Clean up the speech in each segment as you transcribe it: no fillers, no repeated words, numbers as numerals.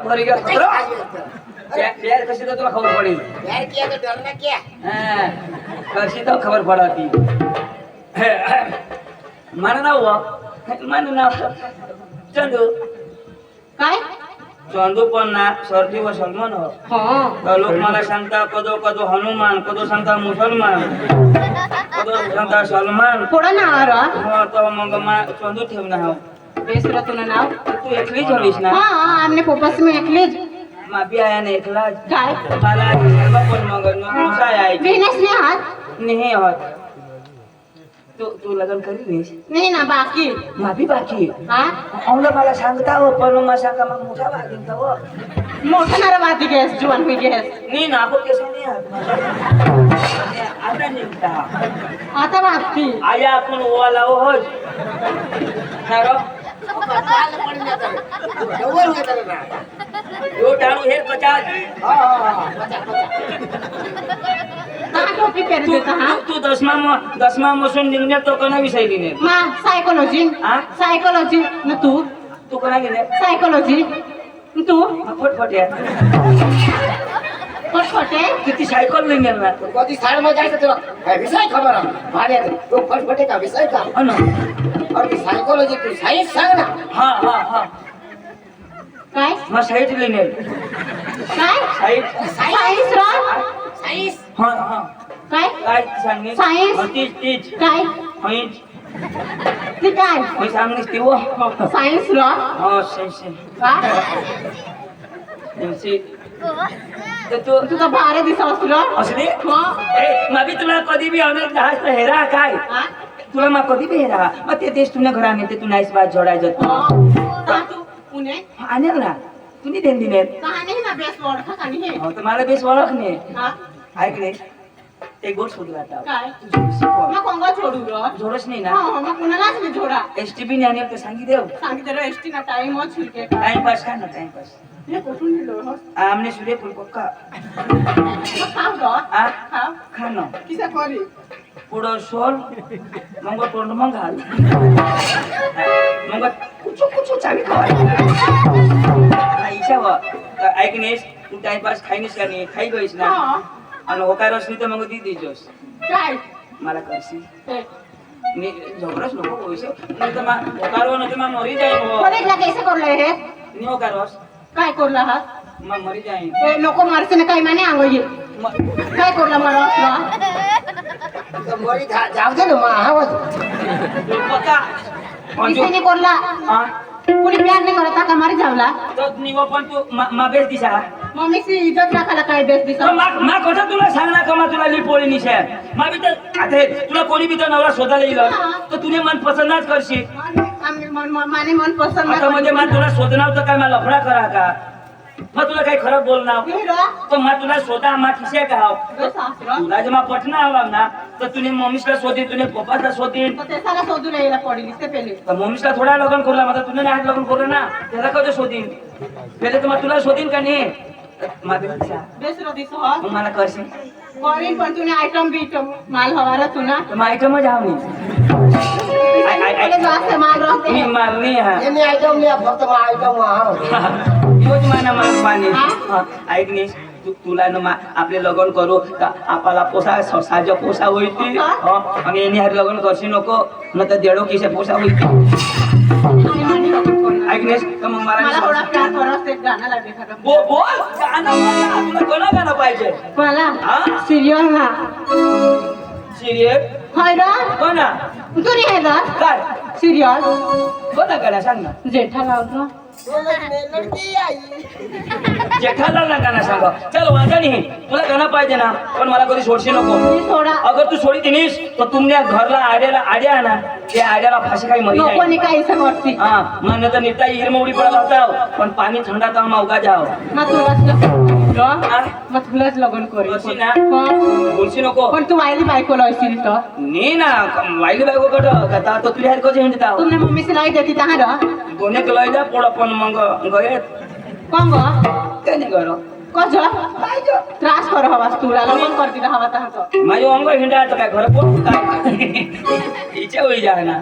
भरी गया प्यार कशी तर तुला खबर पडेल प्यार किया तो डरना क्या कशी तर खबर पडती मला नाव माझं नाव चंदू काय चंदू पण ना सर्दी व सलमान हो तर लोक मला सांगता कदो कदो हनुमान कदो सांगता मुसलमान कदो सांगता सलमान कोण नाव रा हो तर मग चंदू ठेव ना हो बेस रा तुला नाव तू एकलीच हवीस ना हा आमने पप्पास मी एकलीच माफी आया ना एकलाच काय मला पण मग नुसा आहे बिनेस ने हात नाही होत तू लग्न करीस नाही ना बाकी माफी बाकी हा औंदा मला सांगता हो पण मग सांगा मग मोठा वागीन का हो मोठा नारा बाती गॅस जुवान हुई गॅस नहीं ना आपको कैसे नहीं आता निघता आता बाकी आया आपण ओवाला हो नारो पाल पड़ जाता है डबल हो जाता है यो टाळू हे 50 हां का टोपी पेर देता हा तू दसमा मसून निघणे तो कोणा विषय लिहिले मा सायकोलॉजी हा? सायकोलॉजी न तू कोणा गेले सायकोलॉजी तू फटफट्या फटफटे किती सायकल लिहिले ना कधी साइड में जाए तो तेरा है विषय खबर है भाड़े तो फटफटे का विषय का हो ना और तू साइकोलॉजी तू साइंस सांग ना हा काय मग साईट लिहिले काय साईट सायन्स रा साइंस हा काय काय सांगणे सायन्स तीच काय होईच ती काय होई सांगणेस ती वो सायन्स रा हो से का तू तुझा भारे दिसवस रा असली हो मग तुला कधी बी अनेक जहाज हेरा काय हा तुला मग कधी बी हेरा मग ते देश तुला घरा नेते तू नाईस बात जोडायचं का तू पुणे आणेल ना तुम्ही देन दिने कहाणी ना बेस वर्ड का कहाणी है हो तर मला बेस ओळख नाही हा ऐक रे एक गोष्ट शोधला आता काय शिकवा. मग कोंगा छोडू रा जोडच नाही ना हा मग कुणालाच मी जोडा एसटीबी ने आणेल तर सांगी देव सांगितलं एसटी ना टाइम वर छिलके टाइमपास काय ना टाइमपास हे कुठून दिलो हो आमने सूर्य फुल पक्का खाव रा आ खाव खानो किसा करी पुढं सोल मग तोंड मग घाल मग कुचू चावी खवा इच्छा व ऐकनेस तू टाइमपास खाईनीस का नाही खाई गईस ना हा आणि होकार असली तर मग दी देजोस काय मला करशी हे मी झगडच नको होईस नाही तर मग होकार नाही तर मग मरी जाईन हो कॉलेजला कैसे करले हे नाही होकार काय करला हा मग मरी जाईन ए नको मारसे ना काय माने अंगोई काय करला मला तो मोरी जाऊ दे ना मा आवाज पक्का किसी ने करला हा कुणी प्यार नाही करता का मारी जावला तो निवो पण तू मागेच दिसा मम्मी सी इज्जत राखायला काय बेस दिसा मा कसं तुला सांगणार का मा तुला लिपोळी निशे मा बी तर आता हे तुला कोणी बी तर नवरा शोधायला येईल तर तुने मन पसंतच करशील आम्ही माने मन पसंत आता म्हणजे मा तुला शोधणार तर काय मला लफडा करा का मग तुला काही खरं बोलणार तर मग तुला शोधा मा खिसे का तुला जेव्हा पटना हवा ना तर तुने मम्मीला शोधीन तुने पप्पाला शोधीन त्याला शोधून यायला पडेल ते पहिले तर मम्मीला थोडा लग्न करला मग तुने आज लग्न करू ना त्याला कधी शोधीन पहिले तर मग तुला शोधीन का नाही बेसरो दिसो हा मग मला करशील करीन पण तुने आयटम बीटम माल हवा रा तुना तर मग ऐकम जाव पहिले जास्त माल राहते मी मारणी हा ये नहीं आइटम लिया फक्त मा आइटम हां योज माना मान पाणी ऐकणी तुला न आपले लग्न करू आपला पोसा साज पोसा होईती आणि यांनी हर लग्न करशी नको न तर देडो किसे पोसा होईती ऐकणेस तर मग मला थोडा मला प्यार करस एक गाणं लागले खरं बोल गाणं तुला कोणा गाणं पाहिजे मला हा सिरियल ना सिरियल हाय रा कोणा तू नाही आहे रा काय सिरियल कोणा गाणं सांग ना जेठालाल रा लड़की आई जेठालाल ना गाणं सांग चल वाजा नाही तुला गाणं पाहिजे ना पण मला कधी सोडशी नको मी सोडा अगर तू सोडी दिनीस तर तुमने घरला आड्या ना त्या आड्याला फाशी काही मरी नको जाईल नाही काही करती हा मन तर निघता हिरमवडी पडत होता पण पाणी थंडा तर मौका जाव मग तुलाच लग्न बोलशी ना करू बोलशी नको पण तू वायली बायको लावशील तर नी ना वाईली बायको कट कथा तो तुझ्या कसे हिंडता तुमने मम्मी सिलाई देती तहां रा कोणे कलायला पोडा पण मग गये कोण ग त्याने करो कज त्रास कर हवास तुला लग्न करती हवा तहां तो माझे अंग हिंडा तर काय घर कोण काय इच्छा होई जाय ना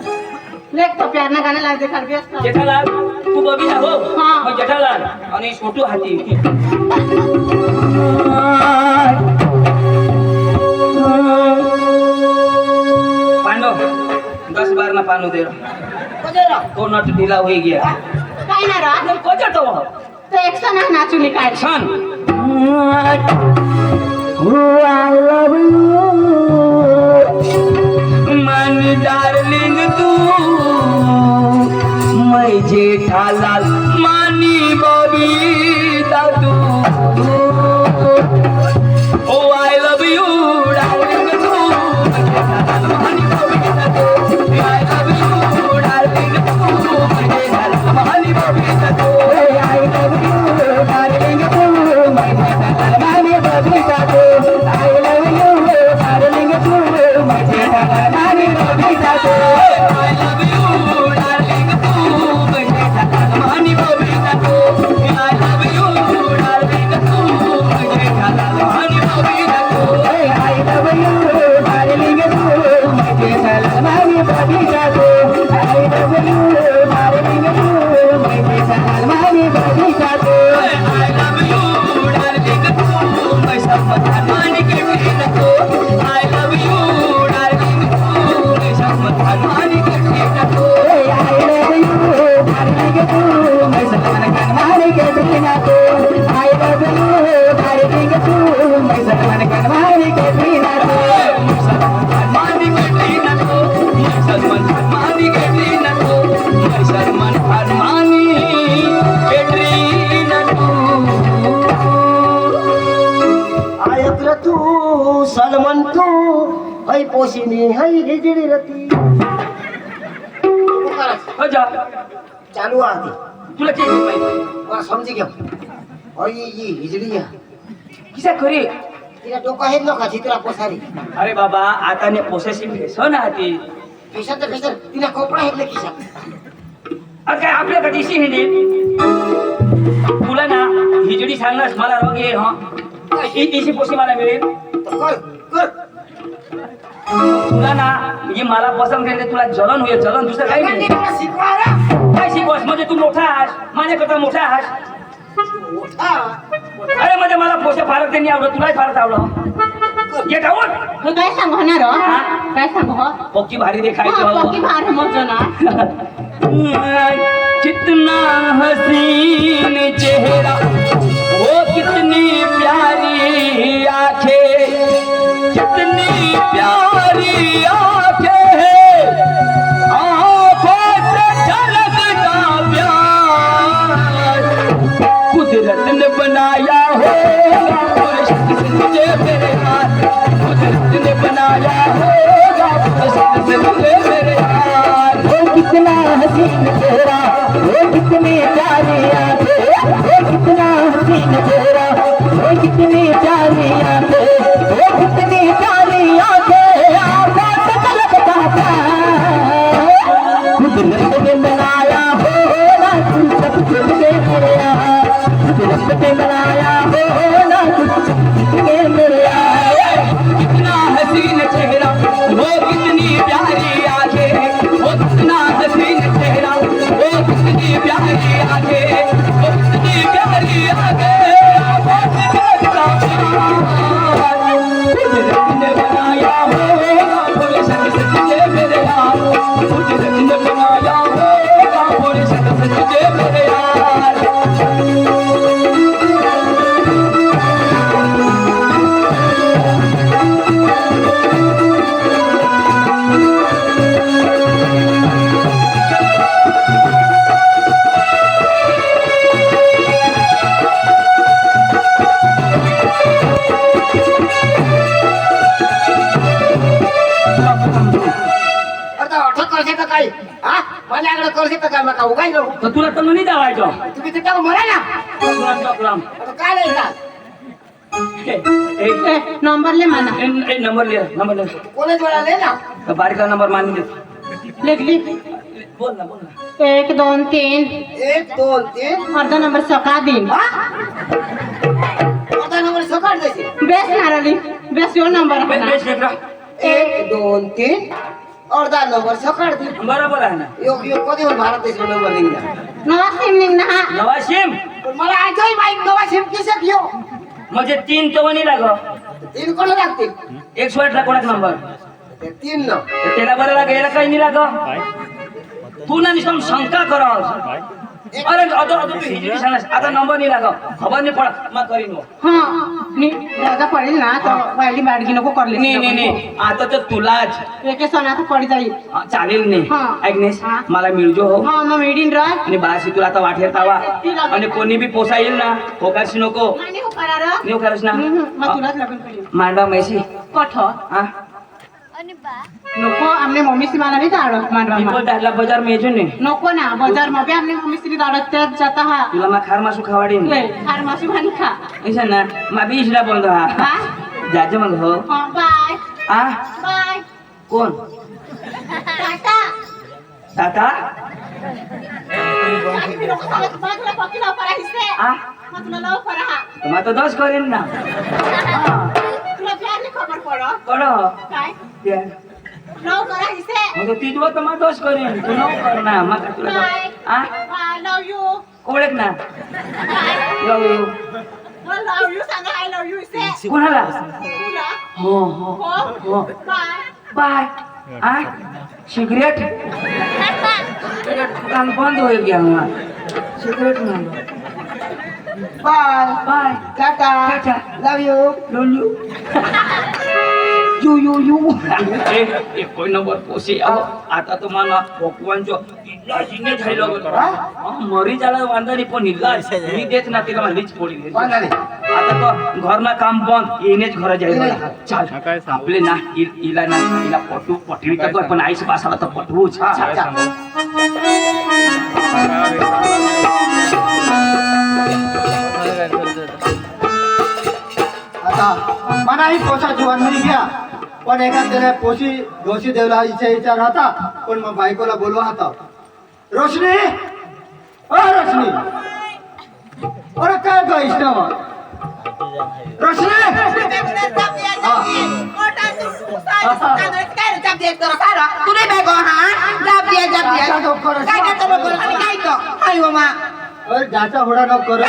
लेख तो प्यार ना गाणं लागते खरबी असतं जेठालाल तू बबीता हो हा. मग जेठालाल आणि छोटू हाती पांडव 10-12 ना पानो दे रहा तो नट ढीला हो गया काय ना रा आपण को जातो हो तो एकसा ना नाचून काय छान मन डार्लिंग तू मैं जेठालाल मानी बबीता तू ओ आई लव यू डार्लिंग तू मानी बबीता तू आई लव यू डार्लिंग तू मानी बबीता तू आई लव यू डार्लिंग तू मानी बबीता तू आई लव यू डार्लिंग तू मानी बबीता तू आई लव यू डार्लिंग तू मानी बबीता तू आई लव यू डार्लिंग तू मानी बबीता तू आई लव यू डार्लिंग तू मानी बबीता तू आई लव यू डार्लिंग तू मानी बबीता तू I love you darling तू मैं सब मानी के बिना तू आई लव यू डार्लिंग तू मैं सब मानी के बिना तू आई लव यू डार्लिंग तू मैं सब मानी के बिना तू आई लव यू डार्लिंग तू मैं सब मानी के बिना तू मानी के बिना तू मैं सब मानी के बिना तू मैं सब मानी के बिना तू आयत्र तू सलमन तू है पोशिनी है हिजड़ी रती हो जा चालू आती तुला ते माहिती मला समजी घ्या अय ही हिजडी या किसा खरी तिला डोकं आहे नका चित्रा पोसारी अरे बाबा आता ने पोसेसिव्ह हो ना ती खिशात खिशात तिला कपडा आहे खिशात अरे काय आपल्या कधीशी हिंदी तुला ना हिजडी सांगणार मला रोग ये हा इशी पोशी मला मिळेल तर कर कर तुला ना म्हणजे मला पसंत केले तुला जलन होईल जलन दुसरं काही नाही शिकवा रे. काय शिकवस म्हणजे तू मोठा आहेस माझ्याकरता मोठा आहेस मोठा अरे म्हणजे मला पोसे फारच त्यांनी आवडत तुलाही फारच आवडत ये टावून हे काय सांगू होणार हो? काय सांगू हो पोकी भारी हा, देखायचं पक्की भार मजा ना कितना हसीन चेहरा वो कितनी प्यारी आंखें कितनी प्यारी आंखें हैं आंखों से झलकता प्यार कुदरत ने बनाया होगा फुर्सत से तुझे मेरे हाथ कुदरत ने बनाया होगा फुर्सत से तुझे मेरे हाथ वो कितना हसीन चेहरा वो कितनी प्यारी आंखें वो कितना हसीन चेहरा वो कितनी प्यारी आंखें वो कितनी प्यारी आंखें आंखों से झलकता प्यार कुदरत ने बनाया होगा तुम सब तुझे मेरे हाथ कुदरत ने बनाया होगा तुम सब तुझे मेरे हाथ कितना हसीन चेहरा वो कितनी प्यारी आंखें वो कितना हसीन चेहरा वो कितनी प्यारी आंखें वो कितनी प्यारी आंखें आंखों से झलकता प्यार कुदरत ने बनाया होगा फुर्सत से तुझे मेरे हाथ कुदरत ने बनाया होगा फुर्सत से तुझे मेरे हाथ आता अठक करशे का काय हा माझ्याकडे करशे का काय मका उगाय नको तर तुला तर नाही जावायचं तुम्ही तिथं मरा ना तुला टोकराम आता काय नाही का नंबर ले माना नंबर लिया नंबर लिया कोणच वेळा नाही ना तो बारीकला नंबर मानून दे लिख ली बोल ना बोल ना 1 2 3 1 2 3 अर्धा नंबर सका दिन हा आता नंबर सकाळ द्यायचे बेस नारली बेस यो नंबर बे- आहे बेस लेकरा 1 2 3 अर्धा नंबर सकाळ दे बरोबर आहे ना योग योग कधी भारत देश नंबर निघला नवा सिम निघ ना नवा सिम पण मला आजही माहित नवा शिम किसे घेऊ म्हणजे 3 तो नाही लाग 3 कोण लागतील 108 ला कोणाचा नंबर ते 3 न त्याला बरं लाग याला काही नाही लाग तू ना निसम शंका कर अरे अदो तू हिजरी सांगस आता नंबर नाही लाग खबर नाही पडत मग करीन मग हा मी जागा पडेल ना तर वायली बॅडगी नको करले नाही आता तर तुलाच एके सणात पडी जाईल हा, चालेल नाही हा. ऐकनेस हा. मला मिळजो हो हा मग मेडीन राय आणि बाशी तुला आता वाटेर तावा आणि कोणी बी पोसा येईल ना होकारशी नको माने हो करार नेऊ खरंच ना मग तुलाच लग्न करीन मांडवा मैसी कठ हा नको आमने मम्मी सी मला नाही दाडत मांडवा people त्याला बाजार मेजो ने नको ना बाजार मध्ये आमने मम्मी सी दाडत त्यात जाता हा तुला मा खार मासू खावाडीन ले खार मासी भानी खा ऐसा ना मा बी इसला बोलतो हा हा जाजे मग हो हा बाय आ बाय कोण टाटा ताता तुला पक्की लाव करा हिस्से आ मग तुला लाव करा हा तुम्हा तो दोष करेन ना तुला प्यारली खबर पडो कळो काय ते लाव करा हिस्से मग ती जो तुम्हा दोष करेन तू नको कर ना मग तुला बाय आ बाय लव यू कोळेक ना bye love you love you सांगा आय लव यू हिस्से कोणाला तुला हो हो हो हो बाय बाय आ सिगरेट दुकान बंद हो गया हुआ सिगरेट मांगो bye bye ta-ta ta-ta love you लोलू यू ए कोई नंबर पोसी आता तो माना भगवानचो इलाजीने झालो मरी जाला वांदानी पण इलाज मी देत ना तिला लीच पोडी वांदानी आता तो घरना काम बंद येनेच घर जाईल चाल आपले ना इला ना इला पटू पटवी तर पण आईस पासाला तर पटवूच चाल चाल आता मनाही पोसा जीवन नाही घ्या पण एका त्याला पोशी दोषी देवला इच्छा राहता पण मग बायकोला बोलवा होता रोशनी ओ रोशनी अरे काय ग इष्टावा रोशनी अरे ज्याचा होडा न करू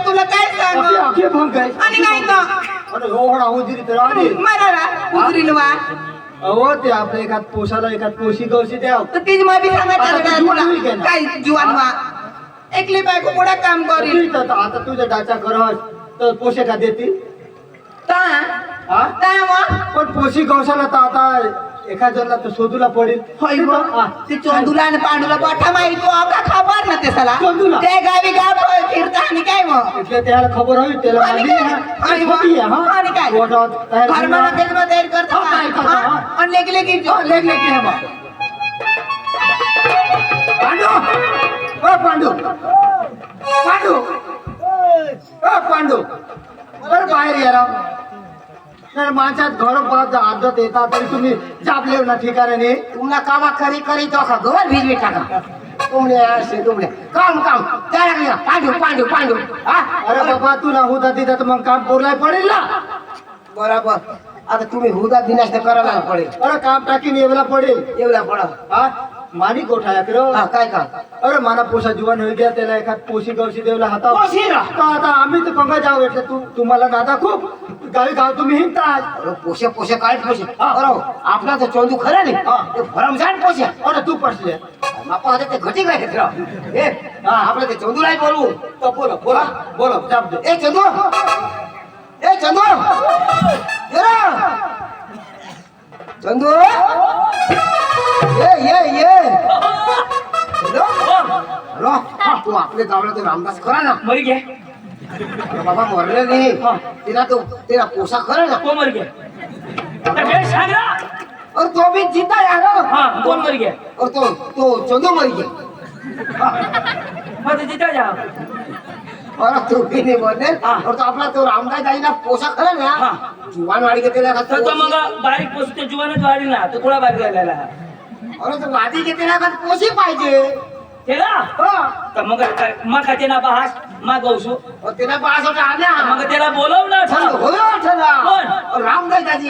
तुला काय सांग अखे भंग काय आणि काय तो अरे हो होडा हो दिरी तर आधी मरारा उजरीलवा अहो ते आपल्या एकात पोशाला एकात पोशी गवशी द्याव तर तीच माबी आता सांगायचं जुवान होईल तुला का? काय जुवानवा एकली बायको पुढे काम करील आता तुझ्या डाचा करस तर पोशे का देतील ता हा ता मग पण पोशी गवशाला तर आता एका जणला तर शोधूला पडेल होय मग हा. ते चोंदूला आणि पांडूला पाठा माहिती का खबर ना ते सला चोंदूला? ते गावी गाव फिरता आणि काय मग એટલે त्याला खबर होईल त्याला आणि माहिती काय? आहे. आणि होती आहे, मग? हा. आणि काय? पोटात तयार घरमा झाला. तेच मग तयार करता हा, काय करता, हा? हा. आणि लेकी लेकी हा, लेक लेकी आहे बा. पांडू ओ पांडू पांडू ओ पांडू बरं बाहेर या राव तर माझ्यात घर पाहत आदत येतात तरी तुम्ही जाबले ना ठिकाणी तुमला कामा करी करी तो खा गवर भिजवी टाका तुमले असे तुमले काम काम त्याला गेला पांडू पांडू पांडू हा अरे बाबा तुला होता तिथं तर मग काम कोरलाय पडेल ना बरोबर आता तुम्ही हुदा दिनाश तर करायला पडेल अरे काम टाकीन येवला पडेल एवढा पडा हा मानी गोठा करो हा काय काम अरे माना पोसा जीवन होई गया त्याला एखाद पोशी गवशी देवला हाता पोशी ना? तर आता आम्ही तर पंगा जाऊ એટલે तुम्हाला दादा खूप गावी गाव तुम्ही हिंडता अरे पोशे पोशे काय पोशे हा. बरोबर आपला तर चोंदू खरं नाही हा. ते भरमसाठ पोशे अरे तू पडले बापा आता ते घटी काय घेतलं ए हा आपलं ते चोंदूला बोलवू तर बोलो बोला बोलो जाब दे ए चंदू ए चंदू ये रे. चंदू ये चंदू रो तू आपले गावला तो रामदास खरा ना मरी गे अरे बाबा मरले नाही तिला तो तेरा पोसा खरा ना तो मर गया तर हे सांग ना और तो भी जीता यार हाँ कोण मर गया और तो चंदू मर गया मग जिता जा और तू भी नहीं बोलने हाँ. और तो अपना तो रामदास दाई ना पोसा खरा ना हाँ. जुवान वाडी के तेला तर तो मग बारीक पोचते जुवानच वाढी ना तो थोडा बारीक झालेला और तो वादी के तेला का पोशी पाहिजे त्याला तर मग मग त्याला बहास मग गौसू त्याला पास होता आला मग त्याला बोलव ना कोण रामदास दाजी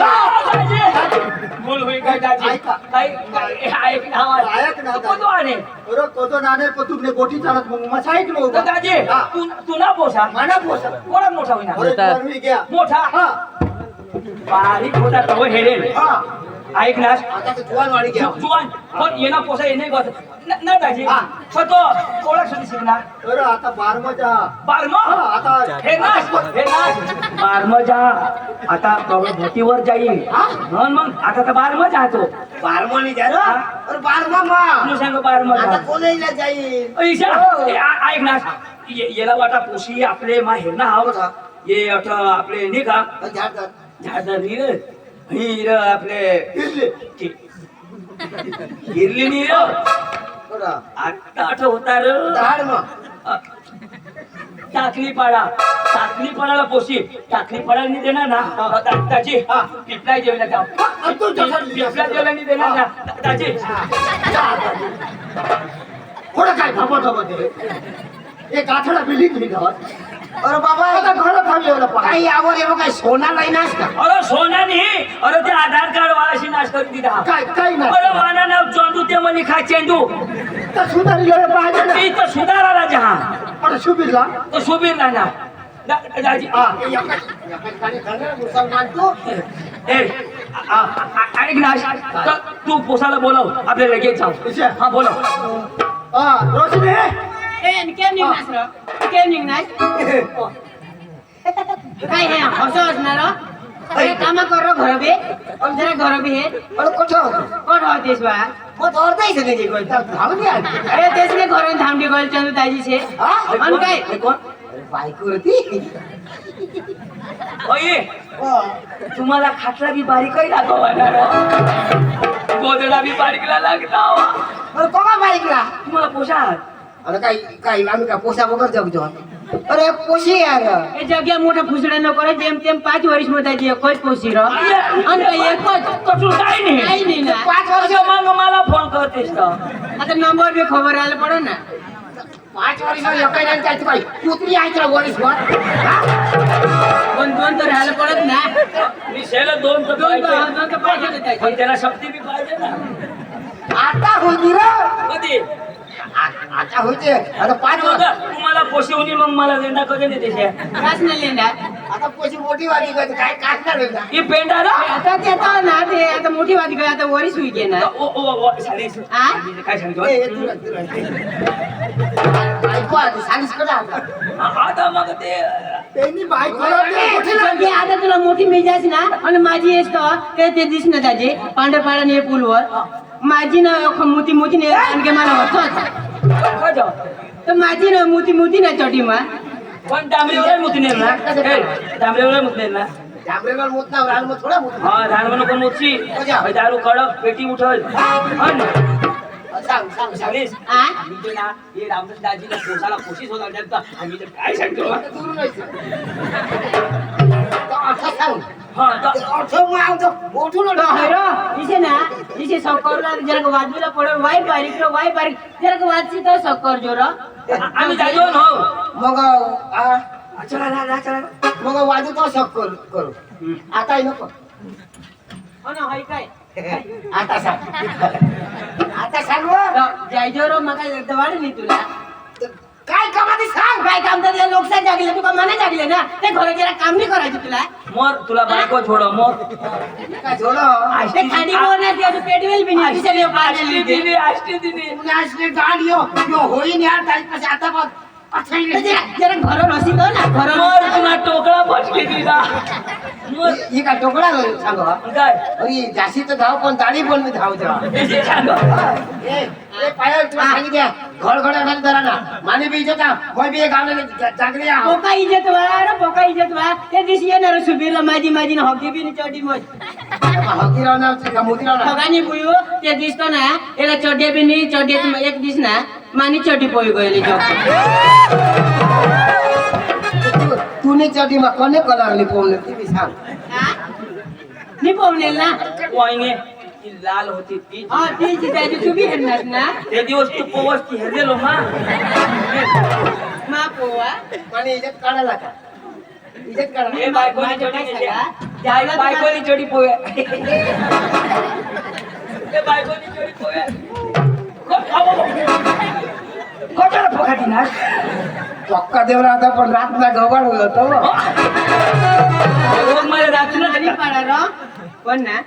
बोल होई काय दाजी ऐका. काय ऐक ना आवाज ऐक ना, तू कोण आणे अरे कोतो नाने पण तुमने गोटी चालत मग मसाईट मग तर दाजी हा. तू ना पोसा माना पोसा कोणा मोठा होईना अरे तुला मी गया मोठा हा बारीक होता तो हेडेल हा ऐक ना आता तो जुवान वाढी घ्या जुवान पण येणं पोसा येणे गत ना दाजी हा. तो ओळख सुद्धा शिकणार अरे आता बारमजा बारमो हा, आता हे नाच बारमो जा आता भटीवर जाईल मग आता तर बारमो जातो बारमणी द्या ना अरे बारमा तू मा सांग बारमो आता कोणीला जाईल ऐसा ऐक ना याला वाटा पोशी आपले मा हेर ना हाव ये अठ आपले नाही का झाड नीर हीर आपले फिरले हिरली नीर आता आठ होता र धाड मग टाकली पाडाला पोशी टाकली पाडाला नाही देणार ना त्याची पिपला जेवला जाऊ तू जसं पिपला जेवला नाही देणार ना त्याची थोडं काय थांबत एक आठवडा बिल्डिंग गावात अरे बाबा आता घरात थांबलेलं काही यावर एवढं काही सोना नाही नाच का अरे सोना नाही अरे ते आधार कार्ड वालाशी नाश करून दिला काय काही नाही अरे माना नाव चेंडू ते मला खा चेंडू तर सुधारलेलं पाहिजे ना ते तर सुधाराला जहा अरे शुभीरला तो सुबीरला ना दाजी हा मुसलमान तू ए ऐक ना तर तू पोसाला बोलव आपल्याला लगेच जाऊ हा बोलव हा रोशनी केम निघणार र? केम निघणार काय हे हसं असणार अरे कामा कर घर बे जरा घर बे हे अरे कुठं होतं कोण होतेस बा मग तो अर्धा इथे नाही गेलो धावून द्या अरे तेच ने घर थांबडी गल चंदू ताजी छे अन काय बायको होती ओये तुम्हाला खाटला बी बारीकही लागवणार गोदडा बी बारीकला लागता अरे कोणा बाईकला तुम्हाला पोशाख अरे काही काही आम्ही काय पोसा वगैरे जगतो अरे पोशी यार ए जग्या मोठा फुसडा नको रे जेम तेम 5 वर्ष मध्ये जी एकच पोसी र अन काय एकच कठोर काय नाही काही नाही ना 5 वर्ष मग मला फोन करतेस का आता नंबर बी खबर आला पडो ना 5 वर्ष एकाने काय काय कुत्री आहे तुला वरीस वर दोन तर राहायला पडत ना मी शेला दोन तर दोन पाहिजे. तर पाहिजे ना त्याची. पण त्याला शक्ती बी पाहिजे ना आता होती रे कधी आता होते आता 5 वर्ष तुम्हाला पोशिवणी मग मला देणार कधी नाही त्याच्या कास नाही लेणार आता पोशी मोठी वाली काय काढणार आहे का ही पेंडा ना आता ते आता ना ते आता मोठी वाटी काय आता वरीच होई गे ना ओ ओ ओ सालीस आ? काय सांगतो ए, तुला ऐकू आता सांगिस कडे आता आता मग ते त्यांनी बायकोला ते आता तुला मोठी मेजाच ना आणि माझी येस तर ते दिस ना त्याचे पांढरपाडा ने पुलवर माझी ना मोती मोती ने आणखी मला होत काय जाऊ तर माझी ना मोती मोती ना चटी मा पण डांबरीवर मुतनेर ना डांबरीवर मुतनेर ना डांबरेवर मोत ना रान मग थोडा मोत हा धानवन कोण मुतची दारू कडक पेटी उठल सांग सांग सांग सालीस आ मी ना हे रामदास दाजीला पोसाला कोशिश होता त्यांचा आम्ही तर काय सांगतो दुरून आता सांग हा तर अर्थ मावतो मोठून तो हेरो इसे ना इसे सकरला जरा वाजूला पडो वाई बारीक जरा वाजची तर सकर जोर आम्ही जातो ना मग चला ना चला मग वाजू तो शक करू आता नको हो ना हाय काय आता सांग आता सांग जाय जोर मका दवाड नाही तुला काय कामाती सांग काय काम तर लोकसा जागले तुका मना जागले ना ते घरी जरा काम नाही करायचं तुला मोर तुला बायको छोडो मोर काय जोडो ते खाडी बोलणार ते अजून पेटवेल बी नाही तिच्या लिओ आष्टी दिली आष्टी दिली तुला असले गाड यो होईन यार ताई आता बघ जरा घर रसी दो ना घर मोर तुला टोकळा फटके दिला मोर ही काय टोकळा सांग काय अरे जास्ती तर धाव पण दाढी पण मी धाव तेव्हा त्याची सांग ए पायल तुला सांगितलं घर घडा जरा ना माने बी इज्जत मैं बी गावले जागले आहो पोका इज्जत वा ते दिवशी येणार सुबीरला माझी ना हॉकी बी चटी मोज हकी राहणार का मोती राहणार हगानी बुयो ते दिसतो ना याला चड्डे बी नाही चड्डे एक दिस ना मानी चटी पोई गयली जो तूने चटी मग कोणे कलर लिपोवले ती बी सांग नि पोवनेल ना वाईने ती लाल होती ती हा तीच त्याची तुम्ही हेरणार ना ते दिवस तू पोवस ती हेरलेलो मा मा पोवा पण इज्जत काढायला का इज्जत काढा ए बायकोनी माझं चोडी काय नेली. सांगा? त्या बायकोनी चोडी पोया ते बायकोनी चोडी पोया खोटाला फोकाटी ना चक्का देवला आता पण रातला गवगाड होतो रोज मला रात्री आणि पाडा र पण ना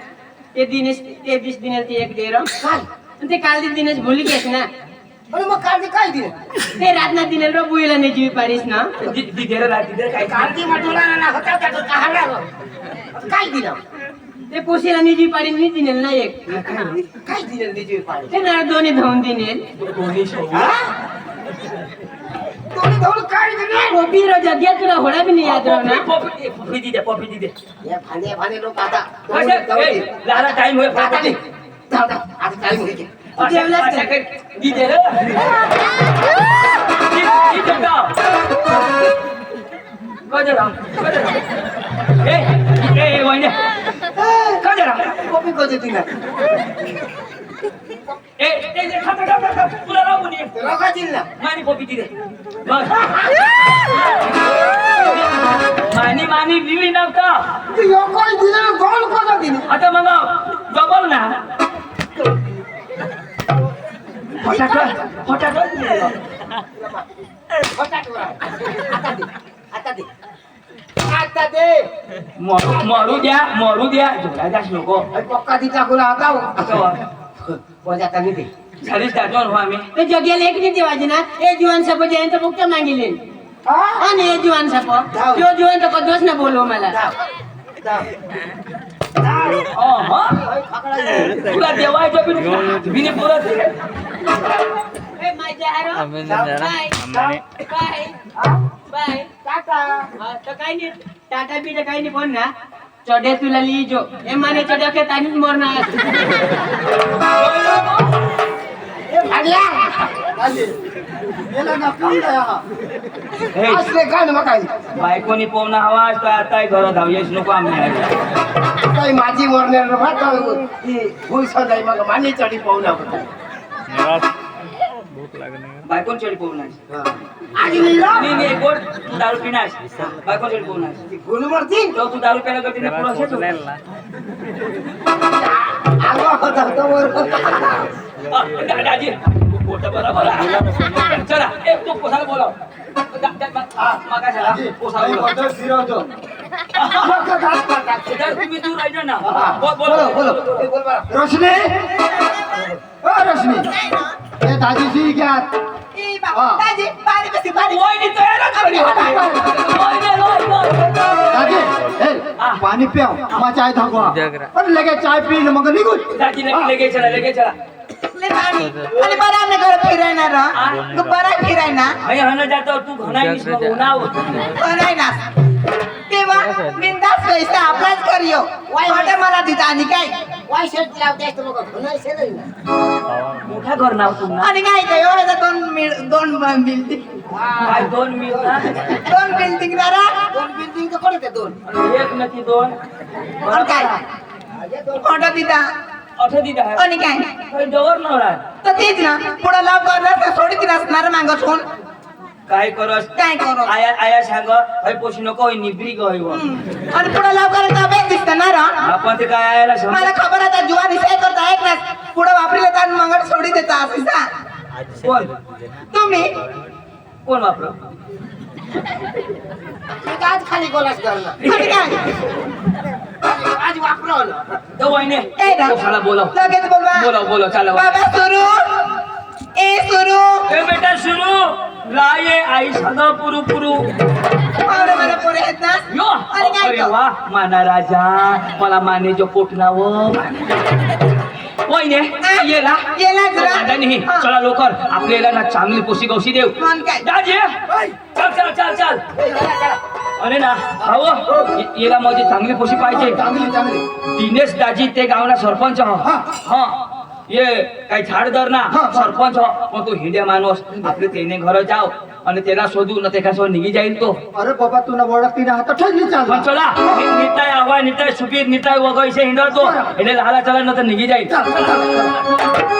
ते दिनेश दिनेश एक दे र काय ते काल दिनेश भुली गेस ना पण मग काल काय दिलं ते रातना दिनेल र बुईला नाही जीवी पाडीस ना दिदेर रात्री काय कांती मटोला ना होता त्याचं काढला काय दिलं ते पोशीला नाही जीवी पाडी नाही दिनेल ना एक काय दिलं निजी पाणी ते ना दोन्ही धावून दिनेल दोन्ही शोध तुम्ही धरून काय दिलं पोपी र जग्या तुला होडा बी नाही याद राव ना पॉपी दिदे हे भांडे भांडे लोक आता लाला टाइम होय आता नाही. जाऊ दे, आता टाइम होईल जेवलास का? दिदे रे ए वहिनी का जरा कॉपी कधी दिला ए ते खा तुला राहू नये रगा दिला मानी पॉपी दिदे मानी विवी नव्हता तू योकोय दिलं गोल कोणा दिली आता मग डबल ना फटाका आता दे मरू द्या झोडायलाच नको पक्का दिचा गुला आता वजाता नाही दे झालीच टाकून हो आम्ही ते जग्याला एक नाही देवाजी ना ए जीवन सप जयंत मुक्त मागिले आणि ए जीवन सप जो जीवन तर कधीच ना बोलव मला तुला देवायचं बिने पुरत ए माझ्या हारो बाय बाय बाय टाटा तर काही नाही टाटा बी काही नाही पण ना चढे तुला लिहिजो ए माने चढे के तानीच मरणार भाड्या गेला ना काम द्या असले काय ना मग काय बायकोनी पोवना हवा तर आता घरात धावयेच नको आम्ही काही माझी मरणार भात फुल सजाई मग मानी चढी पाहुणा बायकोन चढी पोवणार आजी नीला मी गोड तू दारू पिनास बायकोन चढी पोवणार गुलमर्ती तो तू दारू प्यायला करते ना पुढं घेतो आलो होता तो दादाजी पोटा बरोबर चला एक तू पोसाला बोलाव मागा चला पोसाला बोलाव फिरवतो तुम्ही दूर राहिला ना बोलो बोलो बोल बरं रोशनी ओ रोशनी ये दादीची घ्या वहिनी तयारच झाली होती. दादी ए पाणी प्याव मग चाय धागवा पण लगे चाय पी मग निघून दादी लगे चला आणि बरं आम्ही घर फिरायणार तू बरं फिरायना अरे हन जातो तू घणाईस मग उन्हाव करायना तेव्हा बिंदास पैसा आपलाच करियो वाटे मला तिथं आणि काय वाय शर्ट लावते तो मग नाही सेल मोठा घर नाव तुम्हाला आणि काय काय एवढं दोन बिल्डिंग काय 2 मिनिट दोन बिल्डिंग जरा दोन बिल्डिंग तर पडते दोन एक नक्की 2 आणि काय मोठं तिथं अठे दिदा आहे आणि काय डोवर नवरा तर तेच ना पुढं लाव करणार तर सोडी तिला असणार मागसून काय करस काय करू आया सांग हय पोशी नको होय निब्री गय व आणि पुढं लाव करायचा अभ्यास दिसत ना रा आपण ते काय आयाला सांग मला खबर आता जुवा दिसाय करता ऐक ना पुढं वापरीला तर मंगळ सोडी देता असं सा कोण तुम्ही कोण वापर आज खाली गोलास करणार आणि काय आज वापरवलं तो वहिने ए रा पोसाला बोलाव लगेच बोलाव चला बाबा सुरू ए सुरू ए बेटा सुरू लाये आई सगळं पुरू पावडे मला पुढे येत ना यो आणि काय अरे तो? वा माना राजा मला माने जो पोटनाव वहिने येला गेला जरा. नाही चला लवकर आपल्याला ना चांगली पोशी गौशी देव मग काय? दाजी चल अरे ना हो येला माझी चांगली पोशी पाहिजे चांगली दिनेश दाजी ते गावना सरपंच हा ये काही झाड धर ना सरपंच मग तू हिंड्या माणूस आपले तेने घर जाव અને તેના શોધું ને તે કાસો નીકળી જાય ને તો અરે બાપા તું ઓળખતી ના હતો ઠેલી ચાલ પણ ચલા નીતાય આવા નીતાય સુપીર નીતાય વગોય છે હિંડો તો એટલે લાલા ચલા ન તો નીકળી જાય ચાલ ચાલ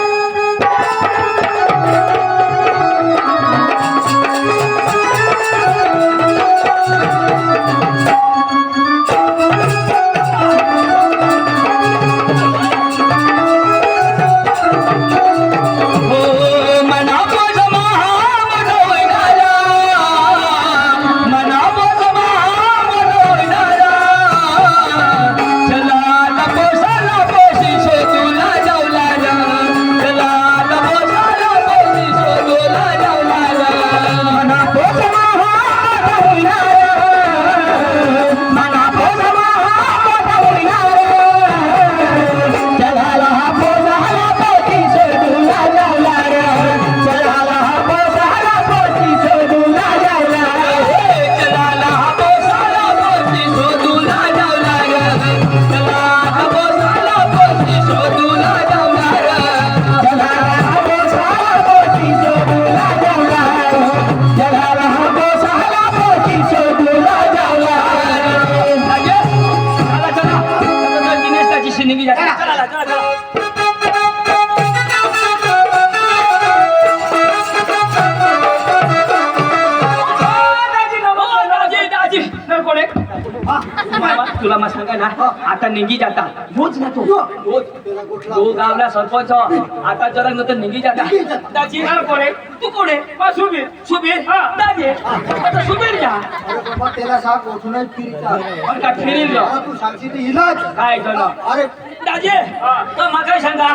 निघी जाते चला चला चला तुला मग सांगा ना आता निघी जाता रोज ना तो रोज तो गावला सरपंच आता जरा नंतर निघी जाता दाजी कोणे तू कोणे सुबीर सुबीर दाजी आता सुबीर जा अरे बाबा त्याला सांग उठूनच फिरीचा पण का फिरील तू सांगशी ते इलाज काय झालं अरे दाजी तर मग काय सांगा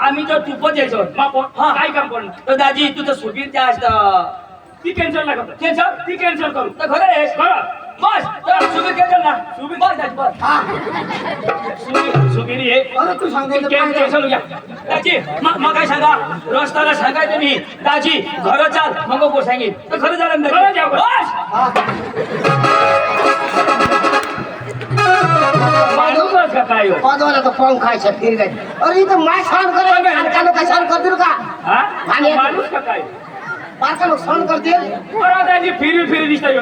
आम्ही जर तुपच यायचो काय काम करणार तर दाजी तू तर सुबीर त्या ती कॅन्सल नका कॅन्सल ती कॅन्सल करू तर खरं आहे खरं बस तर सुबीर कॅन्सल ना सुबीर बस दाजी बस सुबीर ये अरे तू सांगायचं कॅन्सल घ्या दाजी मग काय सांगा रस्त्याला सांगायचं मी दाजी घरं चाल मग को सांगेल तर खरं झालं दाजी बस माणूस का काय हो पदवाला तो पाऊन खायचं फिर गए अरे इथं माय सहन करायला का लोक सहन करतील का हा आणि- माणूस का काय बारका लोक सहन करतील बरं दाजी फिरी फिरी दिसतोय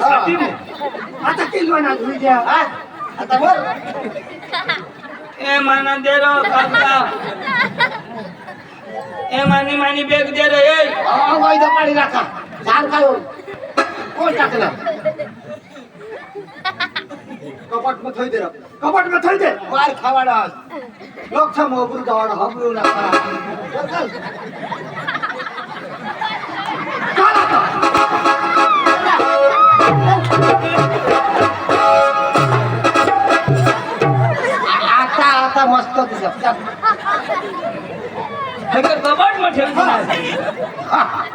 आता किलो ना धुई द्या हा? आता बोल ए माना दे रो काका ए मानी मानी बेग दे रे ए वैध पाणी राखा झाड काय होईल कोण टाकणार कपाट में थई दे रे कपाट में थई दे मार खावाडा लोक छ मोबरू गावाड हबरू ना चल आता आता मस्त दिसत हे कर कपाट मध्ये ठेवून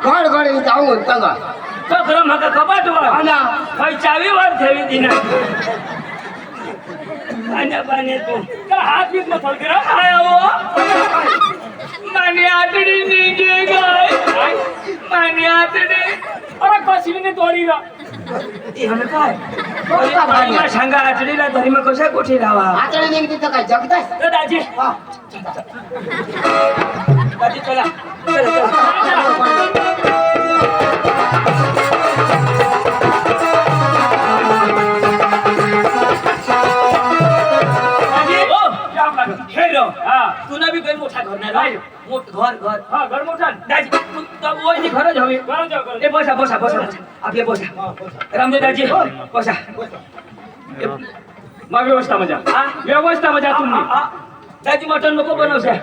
गड गड जाऊन सांगा तो खरं मका कपाट वर आला काही चावी वर ठेवी दिना पाण्या पाण्या तू का हात बीत मग फळके रा काय हो माने आतडी निघे गाय माने आतडी अरे कशीने तोडी रा हे काय सांगा आतडीला धरी मग कशा कोठी रावा आता निघते तर काय जगतास तर दाजी दाजी चला चला तुला बी काही मोठा घर नाही मोठ घर घर मोठा दाजी तू खरंच हवी ए बसा बसा बसा आपले बसा रामदेव दाजी बसा मग व्यवस्था मजा व्यवस्था मजा तुम्ही दाजी मटण नको बनवशा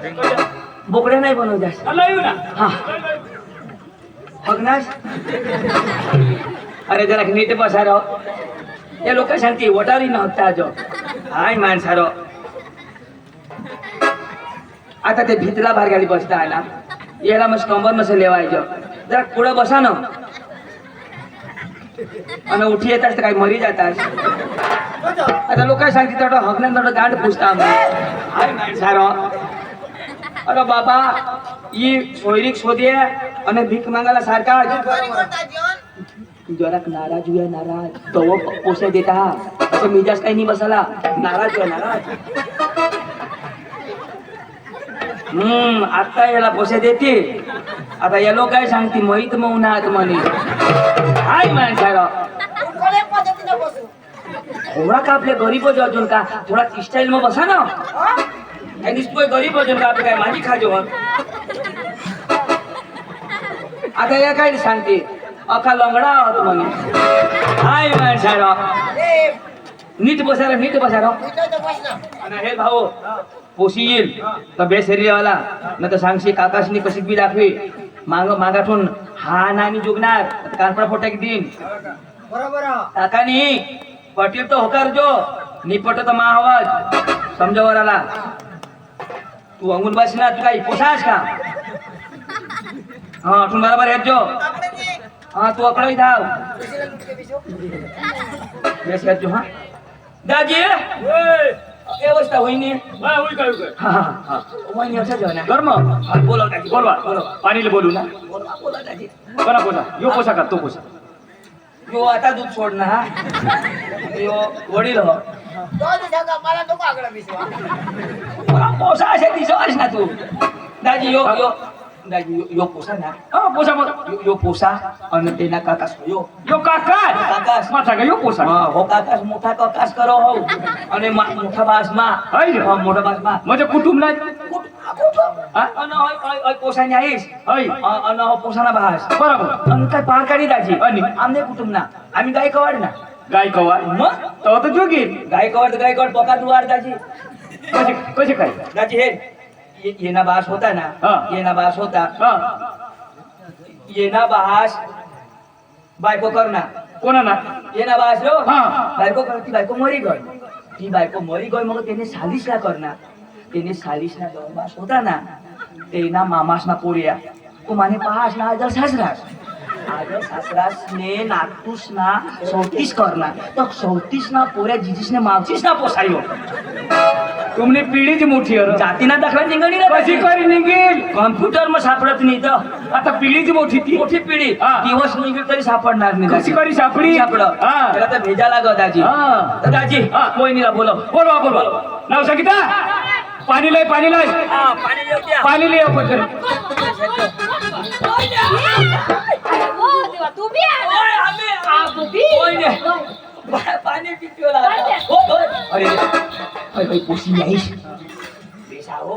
बोकड्या नाही बनवशास अल्ला येऊ ना हा अग्नाश अरे जरा नीट बसा रो या लोक सांगते वटारी नव्हता जो हाय माणसारो आता ते भितला बाहेर गाडी बसता आहे ना याला मग कंबर नसे लेवायचं जरा पुढं बसा ना आणि उठी येतात काही मरी जातात आता लोक सांगते तेवढं हगण्यात तेवढं गांड पुसता हाय माणसारो अरे बाबा ही सोयरीक शोधे आणि भीक मागायला सारखा जरा नाराज हुआ नाराज तो वो पोसे देता असं मिजाज काही नाही बसाला नाराज हुआ नाराज आता याला पोसे देते आता या लोक काय सांगते मोहित मग उन्हात म्हणे हाय माणसाला कोण्या पद्धतीने बसू थोडा का आपले गरीब अजून का थोडा स्टाईल मग बसा ना काय दिसतोय गरीब अजून का आपले काय माझी खाजो आता या काय सांगते अका लंगडा आहोत म्हणे हाय माणसाला नीट बसायला आणि हे भाऊ पोशी येईल तर बेसरीवाला न तर सांगशी काकाशनी कशी बी दाखवी मागाठून हा नानी जुगणार कानपडा फोटा की दिन बरोबर काकानी पटील तो होकार जो निपट तर मा आवाज समजावर आला तू अंगून बस ना तू काही पोसास का हा तू बरोबर येत जो हा तू अकळी धाव बेस येत जो हा दाजी व्यवस्था होईनी हा हा वहिनी असं जेवण गरम बोलव दाजी बोलवा बोलवा पाणीला बोलू ना बोला दाजी बरा बोला यो पोसा का तो पोसा यो आता दूध सोड ना हा यो वडील हो दोन जगा मला नको आगळा विश्वा मला पोसा असे दिसवास ना तू दाजी यो यो दाजी यो पोसा ना हा पोसा बोल यो पोसा आणि तेना काकास यो यो काकास काकास माथा का यो पोसा हा हो काकास मोठा काकास करो हो आणि मोठा बास मा हाय हा मोठा बास मा म्हणजे कुटुंब नाही हा? अन होय पोसानी आहेस हाय अन हो पोसाना बास बरोबर अन काय पारकाडी दाजी आणि? आमने कुटुंब ना आम्ही गायकवाड ना गाय कवा मग तो तर जोगीर गायकवाड पोका दुवार दाजी कसे कसे काय दाजी हे ये ना बास होता ना हा. ये ना बास होता हा ये ना बास बायको करना कोणा ना ये ना बास रो हा. बायको कर ती बायको मरी गई ती बायको मरी गई मग त्याने सालिश ना करना त्याने सालिश ना दोन बास होता ना ते ना मामास ना पोरिया तू माने पाहास ना आजर सासरास आजर सासरास ने नातूस ना 34 करना तो 34 ना पोऱ्या जिजीस ने मावशीस ना पोसायो तुमने पिढीची मोठी अर जातीना दाखवा निघणी ना कशी करी निघेल कॉम्प्युटर मग सापडत नाही तर आता पिढीची मोठी ती मोठी पिढी हा. दिवस निघेल तरी सापडणार नाही कशी करी सापडी सापड हा. त्याला तर भेजा लागत दाजी हा. तर दाजी हा. मोहिनीला बोलव बोलवा बोलवा नाव सांगितलं पाणी लय पाणी येऊ द्या. पाणी लय पटकन ओय, आम्ही. मोहिनी. पाणी पितो लागला. हो, हो. अरे अरे पोशी नाहीस बेसा हो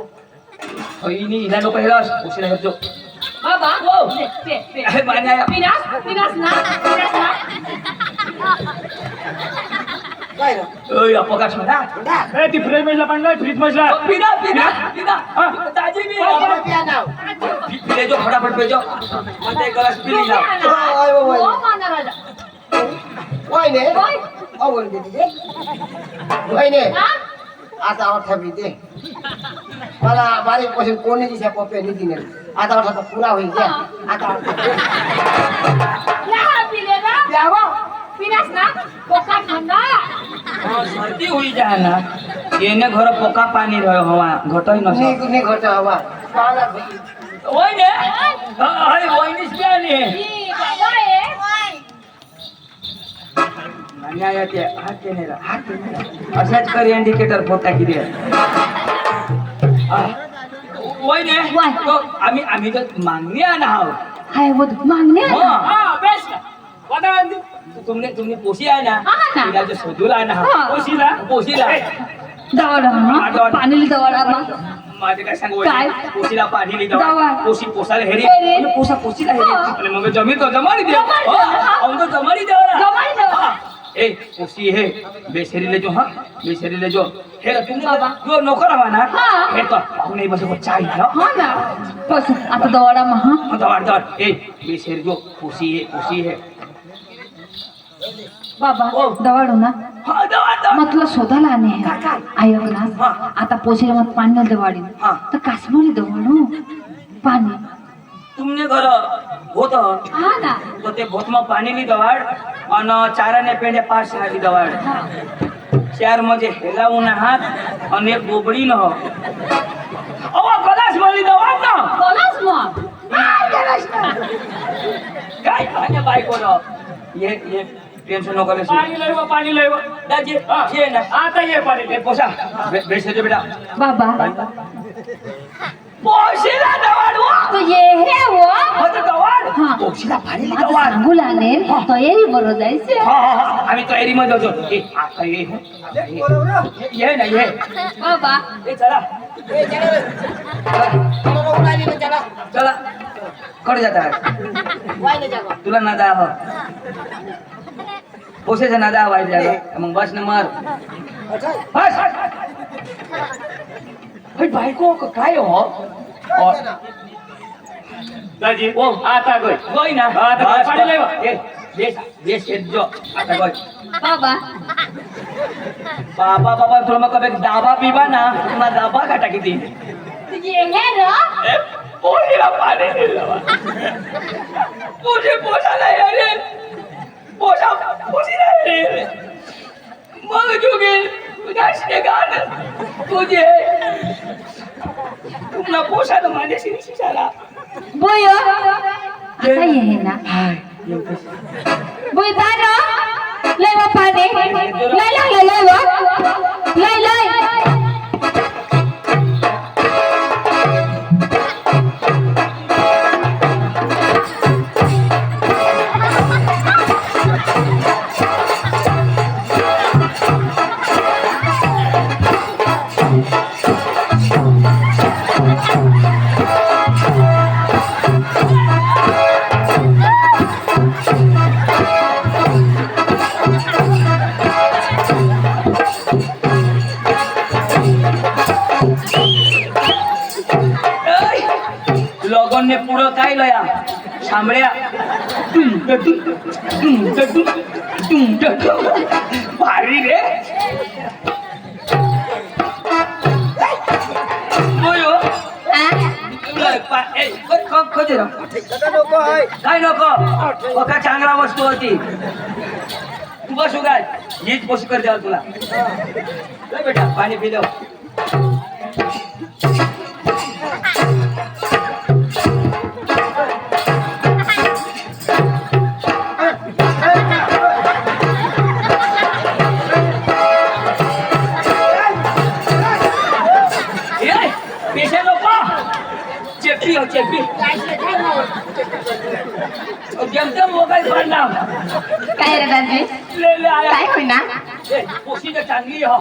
अईनी इना नको हेलास पोशीला हेतो अरे पाणी आया काय रे? ओय अपकाश म्हणा ए ती फ्रीज मधला पाणी लाय फ्रीज मधला पिना पिना पिना हा. दाजी भी काय प्या नाव? पी जो फटाफट पेजो मते ग्लास पी ली वहिने बोल दे वहिने आता अठा बी दे मला बारीकपासून कोणी दिशा पप्पे निधी नाही आता अठा तर पुरा होईल द्या आता सर्दी हुई जाए ना येने घर पोका पानी रहे हवा घटई न सब निघ घट हवा पाला ओय ने हाय ओय निस क्या ने मान्या येते हात केनेला असाच कर इंडिकेटर फोटा की दे ओय ने तो आम्ही तर मागणी आना हाव हां बेस्ट वदांदी तुमने पोशी आहे ना तिला जो शोधूला आहे ना पोशीला पाणी माझे काय सांगू काय? पोशीला पाणी लिहितो दवा. पोशी पोसाला हेरी हेरी. आणि पोशीला हेरी आणि मग जमीन तो जमानी दे तो जमानी दे ए पोशी हे बेसरीले जो हां बेसरीले जो हे तुमने जो नोकर हवा ना हाँ. हे तो नाही बस वो चाहिए ना आता दवाडा महा दवाड ए बेसरी जो पोशी है बाबा ओ. दवाडू ना हां दवाड मग तुला शोधायला आणे काय? ऐक ना हा. आता पोशीला मग पाणी न दवाडी हा. तर काश्मीरी दवाडू पाणी तुमने घर होत हा ना तो ते भोतमा पाणी नी दवाड आणि चाराने पेंड्या 5 साली दवाड 4 म्हणजे हेलावून हात आणि एक बोबडी न हो अवा कलास मली दवाड ना बोलास मग काय खाने बायको न ये टेंशन नको लेस पाणी लय दाजी ये ना आता ये पाणी ए पोसा बेसे जो बेटा बाबा पोशीला दवाड वा तो ये हे वो होतं दवाड हा. पोशीला फाडलेली आता दवाड सांगू लागले तयारी बरोबर जायचे हा हा हा आम्ही तयारीमध्ये होतो आता ये ना ये बाबा ए चला चला कड जाता तुला नादा हो पोसेचा नादा आवाज झाला मग बस न मार बस भाई बायको काय हो दाजी ओ आता गय गोई ना आता बस, पाणी लय बा. ए, बेस बेस येत जो आता गोई बाबा बाबा बाबा तुला मग कधी दाबा पिबा ना तुला दाबा का टाकी ती तो ये हे र पोशीला पाणी दिलं बा. पोशी पोसा नाही अरे पोसा पोशी नाही रे मग जोगे गाशने गाण तुझे तुमना पोसा तर माझ्याशी निशाला बोय आता ये हे ना बोय तानो लय वा पाणी लय वा लय लगन ने पुढं काय लया शांबळ्या भारी रे बोयो काय नको का चांगला वस्तू होती तू बसू काय हीच पोशी करते तुला काय बेटा पाणी पिलो पेशंट लोक चेपी हो चेपी जमजम मोबाईल पडला काय रे दाजी ले ले आया काय होईना पोशी तर चांगली हो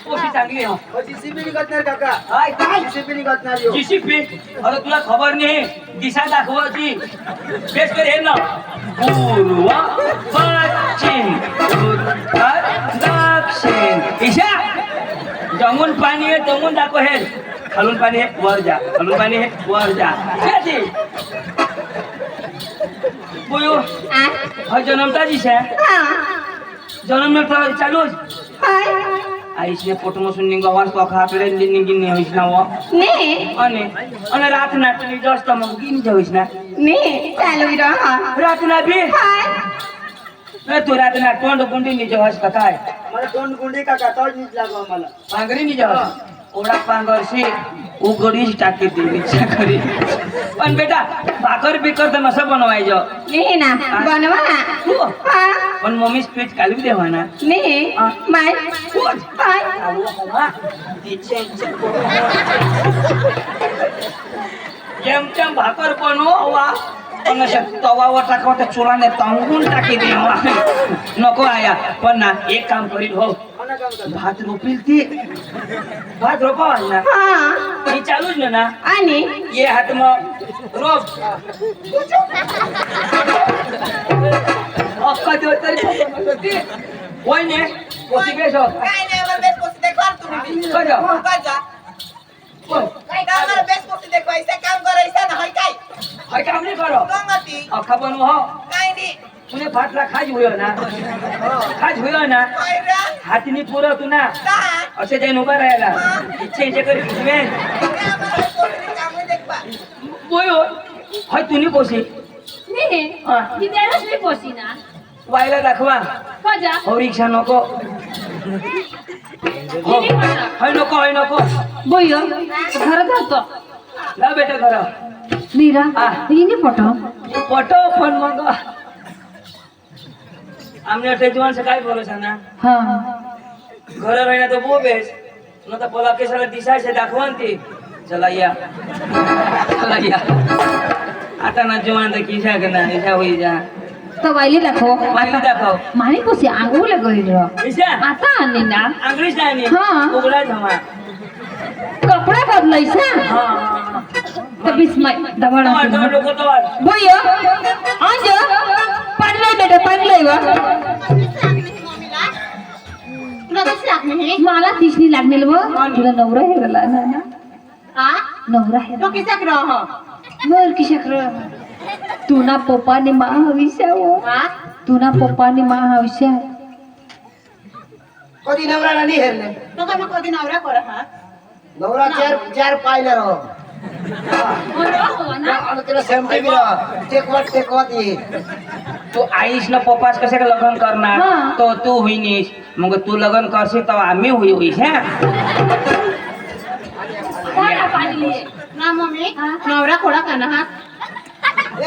पोशी चांगली हो जीसीबी निघणार काका काय काय जीसीबी निघणार यो जीसीपी अरे तुला खबर नाही दिशा दाखवायची बेस कर हे ना पूर्व पश्चिम उत्तर दक्षिण ईशा जमून पाणी आहे जमून दाखव हे खालून पाणी आहे वर जा खालून पाणी आहे वर जा कशी बोयो आ हा जन्मता दिशा जन्म में चालू हाय आईसने पोटमोसून निघावास तो खाकडे निघीन नाही होईस ना व ने અને રાતના તું જોસ્તો મગીન જોઈશ ના ने चालू रहा રાતના બી हाय એ તું રાતના ટોંડ ગુંડી ની જોઈશ का काय मला तोंड गुंडी काका तोच नीट लागो मला પાંગરી ની જોઈશ ઓડા પાંગરસી ઉગડીશ टाकी दी विचार કરી પણ બેટા ભાકર બીકર તો નસો बनवायજો ने ना बनवा हां પણ મમ્મી સ્પીચ કાલી દેવાના ने माय हाय જેમ તેમ ભાકર बनवा અને તવાઓ ટાકવા ચૂલાને તાંગુન टाकी દેવા नको आया पण ना एक काम करील हो भात रोपील ती भात रोपावा ना हां ही चालूच ना आणि ये हात मग रोप अक्का दिवस तरी होय ने पोती बेसो काय नाही आम्हाला बेस्ट पोस्ट देखवा तुम्ही कजा काय जा काय का आम्हाला बेस्ट पोस्ट देखवायचं काम करायचं ना हाय काय हाय काम नाही करो गंगती अक्का बनव हो काय नाही तुने भातला खाज होयो ना खाज होयो ना काय रा हातीने पुरव तू ना का असे जाईन उभा राहायला इच्छे करी मेन आम्हाला पोस्ट काम देखवा बोयो हाय तुनी पोसी ने हा. ती त्यालाच मी पोसीना वायला दाखवा कजा हो रिक्षा नको हो हाय नको बोयो घरात जातो ला बेटा करा नीरा हा. हिने पटो पटो पण मग आमने तेजवान से काय बोलो ना हां घर राहिना तो बोबेस न तर पला केसाला दिसाय से दाखवान ती चला या आता ना जेवण तर किशा का ना ऐसा होई जा तो वायली दाखव वायली दाखव. माणी पोसी आंघोळ गईल किशा आता आणली ना अंग्रेज नाही हा. उघडा जमा कपडा बदलायचा हा तर बिस्माय दवाडा लोक तो वाट. बोय आज पाडलाय बेटा पाडलाय वा तुला कशी लागली हे मला तिसरी लागलेल व तुला नवरा हेरला ना ना हा नवरा हेरला तो किसा ग्रह बर की शक्र तू ना पप्पाने महाविषय हा तू ना पप्पाने महाविषय कधी नवऱ्याला नाही हेरले तो काय मग कधी नवरा कर हा नवरा चार पाहिलं राव आणि त्याला सेमटी बी टेकवत ये तू आईस ना पप्पास कसे लग्न करणार हा. तो तू होईनीस मग तू लग्न करशील तर आम्ही होईस हा ना मम्मी नवरा खोडा का ना हा ए,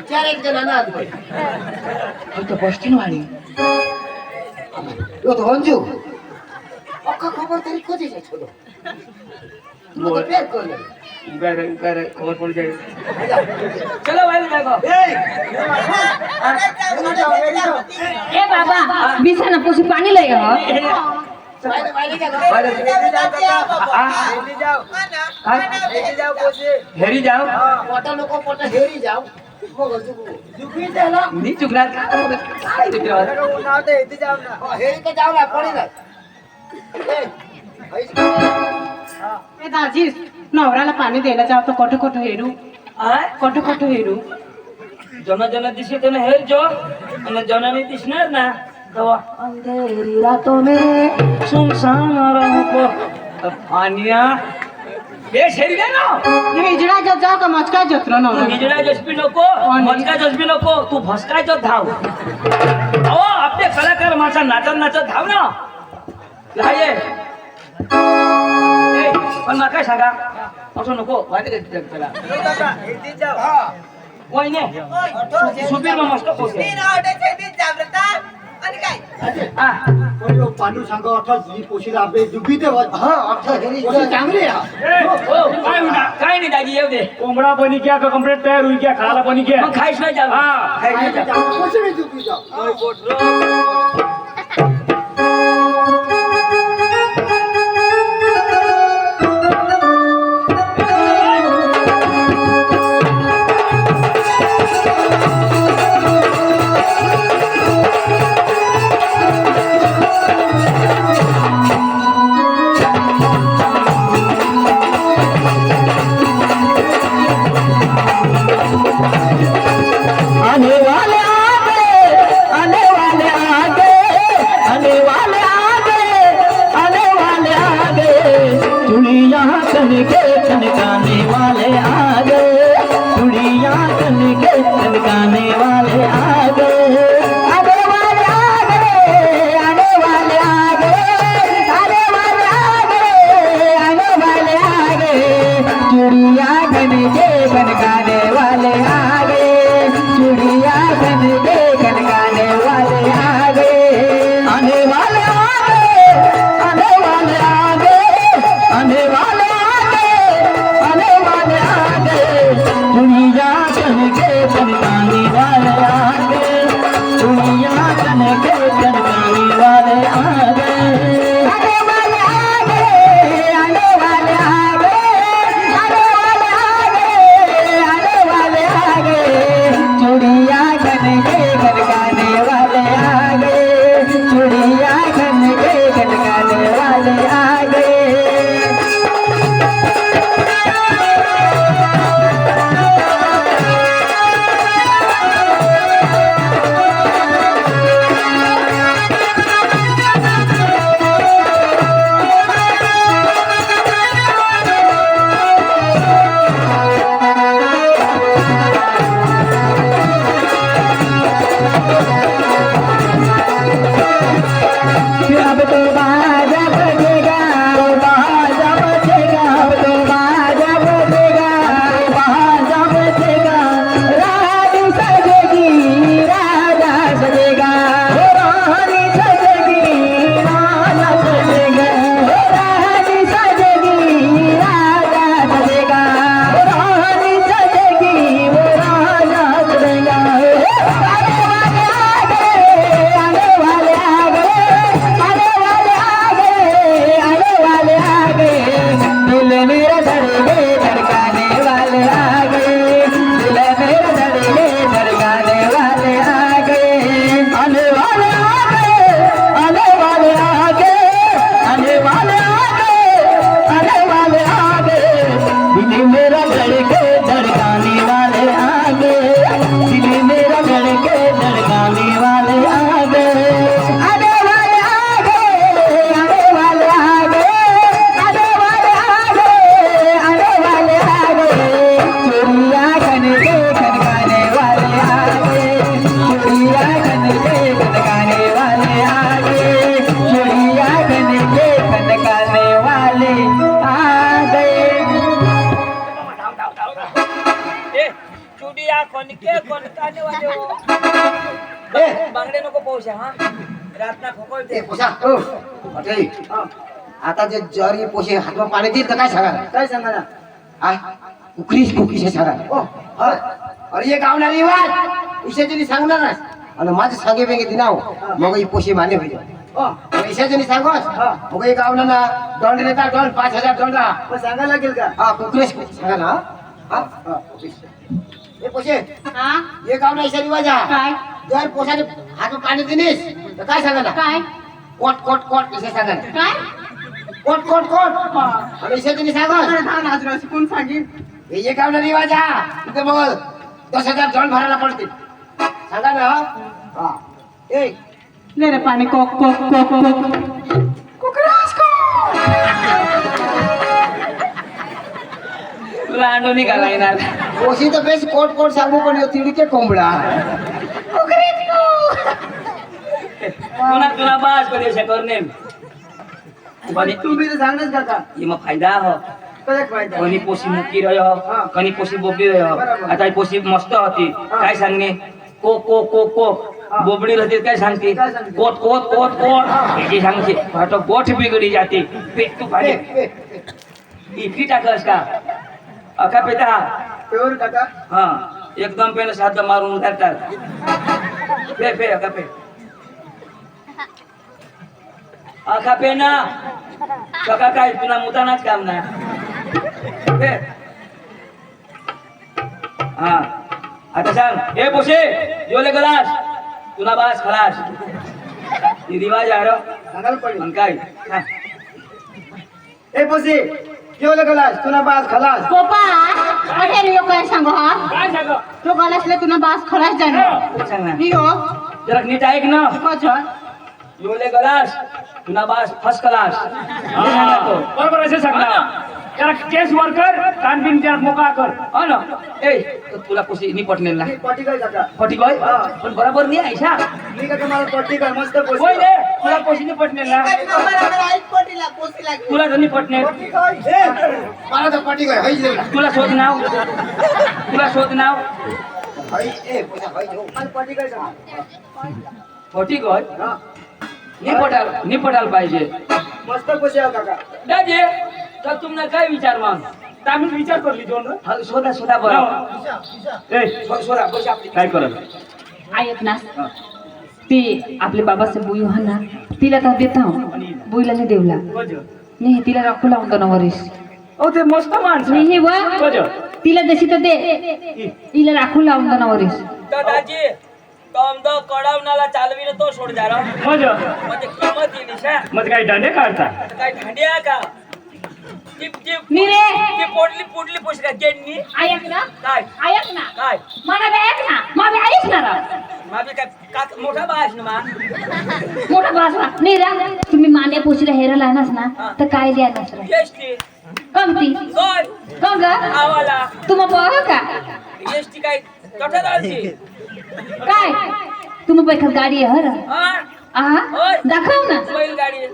चार एक जण ना तो बसतील वाणी यो तो अंजू अक्का खबर तरी कधी जाय छोडो तू तो पेर कर ले खबर पड़ जाएगी. चलो भाई देखो ए बाबा बिछाना पोसी पाणी लय ग हेरी जाओ पोटा नको पोटा हेरी जाऊ मग जुकी झाला नहीं चुकना काय रे तेव्हा? हेरी तर जाऊ ना पडी ना ए दाजी नवऱ्याला पाणी द्यायला जाव तर कोठे कोठे हेरू आय? कोठे कोठे हेरू जन दिसे तो हेर जो आणि जनाने दिसणार ना तेव्हा अंधेरी रातों में सुनसान राहों को पानिया बेश हेरी दे ना हिजडा जो जाव का मचका जोतरो नवरा हिजडा जसबी नको मटका जसबी नको तू भस्कायचं धाव अहो आपले कलाकार माझा नाचत धाव ना लाये ए पण मला काय सांगा असं नको वाटे त्याला कोई नाही सुबीर मग मस्त पोचले हा पण यो पांडू सांगा अर्थात जी पोशीला आपले दुखी ते हा अठ्ठा हेरी पोशी चांगली आहे काय नाही दाजी येऊ दे कोंबडा बनी क्या का कंप्लीट तयार हुई क्या खाला बनी क्या मग खायच नाही जाऊ हा. खायच नाही जाऊ पोशी नाही दुखी जाऊ आने वाले आ गए आने वाले आ गए आने वाले आ गए आने वाले आ गए चुड़िया कन के चमकाने वाले आ गए चुड़िया कन के चमकाने वाले आ गए आने वाले आ गए आने वाले आ गए आने वाले आ गए आने वाले आ गए चुड़िया कन के चमकाने वाले आ गए चुड़िया बन के कनकाने वाले आ गए आने वाले आ गए आने वाले आ गए आने वाले आ गए आने वाले आ गए चुड़िया बन के कनकाने वाले आ गए चुड़िया बन के कनकाने वाले आ गए आने वाले आ गए आने वाले आ गए आने वाले आ गए आने वाले आ गए चुड़िया घन के गनगाने वाले आ गए चुड़िया घन के गनगाने वाले आ गए अब तो बाजा बजेगा बाजा बजेगा अब तो बाजा बजेगा बाजा बजेगा रानी सजेगी राजा सजेगा रानी सजेगी राजा सजेगा रानी सजेगी राजा ए बांगडे नको पोशा हा रातना खोकळते ए पोसा ओ अरे आता जे जरी पोशे हातमा पाणी देईल तर काय सांगा काय सांगा ना आ कुकरीस कुकीशे सांगा अरे ये गावना रिवाज इशाजनी सांगणार ना आणि माझे सांगे बेंगे दिनाव मग ही पोशे माने होईल इशाजनी सांगोस मग हे गावना ना दंड देता दंड 5000 दंड पण सांगायला लागेल का हा कुकरीस सांगा ना हा ए पोशे हा ये गावना इशा रिवाज काय जर पोशाने हातमा पाणी दिलीस तर काय सांगा ना काय कोट कोट कोट इशे सांगा ना काय कोट कोट कोट आणि इशाजनी सांगोस कोण सांगेल हे जे गावना रिवाज तिथे मग 10,000 दंड भरायला पडते सांगा ना हा ए ले रे पाणी कोक कोक कोक कोक तुला अंडो निघाला येणार पोशी तर बेस कोट कोट सांगू पण यो तिडके कोंबडा पुन्हा तुला बास कधी शकत नाही तुम्ही तर सांगणार काका एમાં फायदा हो कदाच फायदा कोणी पोशी मुकी રહ્યો કોની પોસી બોબડી રહ્યો आता पोशी मस्त होती काय सांगणे को को को को बोबडी रहती काय सांगते कोट कोट कोट कोट हे सांगते तो गोठ बिगडी जाते पेट तू पाणी इतकी टाकस का अका पेता पेवर काका हा एकदम पेन साध मारून उतारतात पे पे अका पे अका पे ना सका काय तुला मुतानाच काम ना पे हा आता सांग ए पोशे जेवले गलास तुला बास खलास ही रिवाज आहे रो सांगायला पडेल पण काय हा. ए पोसी जेवलं गलास तुला बास खलास पप्पा अरे रे यो काय सांगो हा काय सांग तो गलासले तुला बास खराच जाणार सांग ना नियो जरा नीट ऐक ना अच्छा जेवले गलास तुला बास फर्स्ट क्लास हे सांगतो बरोबर असे सांगणार त्याला केस वर कर कानबिन त्यात मोकळा कर हो ना ए तो तुला पोशी नि पटनेल ना पटी काय काका खोटी काय पण बरोबर नाही ऐसा मी काका मला पटी काय मस्त होय पोसी रे तुला पोशी नि पटनेल ना तुला तर नि पटनेल मला तर पाठी काय हाय जेवला तुला शोध नाव तुला शोध नाव हाय ए पोसा हाय जेव मला पटी काय काका खोटी काय नि पटाल पाहिजे मस्त पोसी आहे काका दाजे तर तुम्हाला काय विचार मग तर आम्ही विचार करली दोन हा, शोधा शोधा बरं शोधा बस आपली काय करत ऐक ना ते आपले बाबाचे बुई हा ना तिला तर देता बुईला नाही देवला नाही तिला राखू लावून तो नवरीस ओ ते मस्त माणसं नाही वा बज तिला जशी तर दे तिला राखू लावून तो नवरीस तर दाजी कमदो कडावनाला चालवीने तो सोड जा रा मज म्हणजे किंमत येईल शा मग काय दांडे काढता काय ढांड्या का टिप टिप मी रे ती पोडली पुडली पोश का गेडनी ऐक ना काय ऐक ना काय मला बी ऐक ना मला ऐक ना रा. माझे काय काक मोठा बास ना मा मोठा बाजवा नाही रा तुम्ही माने पोशीला हेरायला आणस ना तर काय द्या नसरा येष्टी कमती काय कम ग आवाला तुम्हा बघ का येष्टी काय कठा दालची काय तुम्ही पैका गाडी आहे हर हा आहा दाखव ना बैल गाडी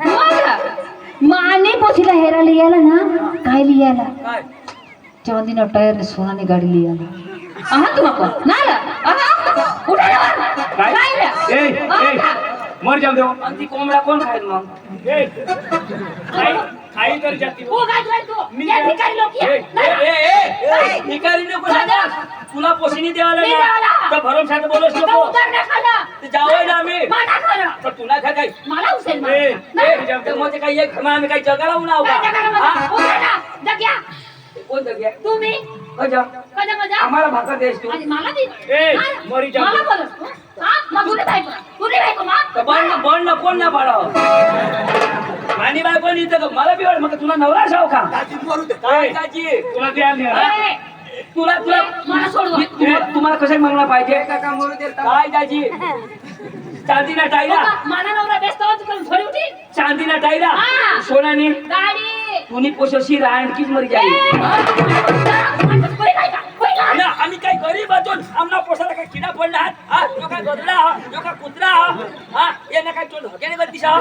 बघ माने पोशीला हेरायला यायला ना काय लिहायला काय चवंदीन टायर सोनाने गाडी लिहायला आहा तुम्हा पण ना रा आहा उठा ना काय काय ए ए मर जाऊ देव आणि ती कोंबडा कोण खाईल मग ए खाई तर जाती हो काय तू या ठिकाणी लोक ए ए निकाली नको सांगा तुला पोशिनी देवाला मी ना देवाला. तर भरमसाठ बोलस नको ते जावं ना आम्ही माना करा तर तुला काय काय मला उचल ए ए म्हणजे काही एक खमा आम्ही काही जगाला उन्हा का कोण जग्या तुम्ही कजा कजा मजा आम्हाला भाकर देस तू आणि मला दे ए मरी जाऊ मला दे. बोलस तू हा मग तुझे बायको मग तर बळ ना कोण ना पाडाव आणि बाय कोण इथं मला बी वाट मग तुला नवरा साव का काय काची तुला द्यायला नाही आला. ए, तुला तुला मला सोडवा. तुम्हाला कसं मागणं पाहिजे काका मरू दे काय दाजी चांदीना टायरा मला नवरा बेस्ट होत करून थोडी उठी चांदीना टायरा हा. सोनानी गाडी तुनी पोशशी राहणकीच मरी जाईल ना आम्ही काय गरीब असून आमना पोसाला काय किडा पडला हा यो काय गदडा हा यो काय कुत्रा हा हा यांना काय तोंड हकेने बत्तीस हा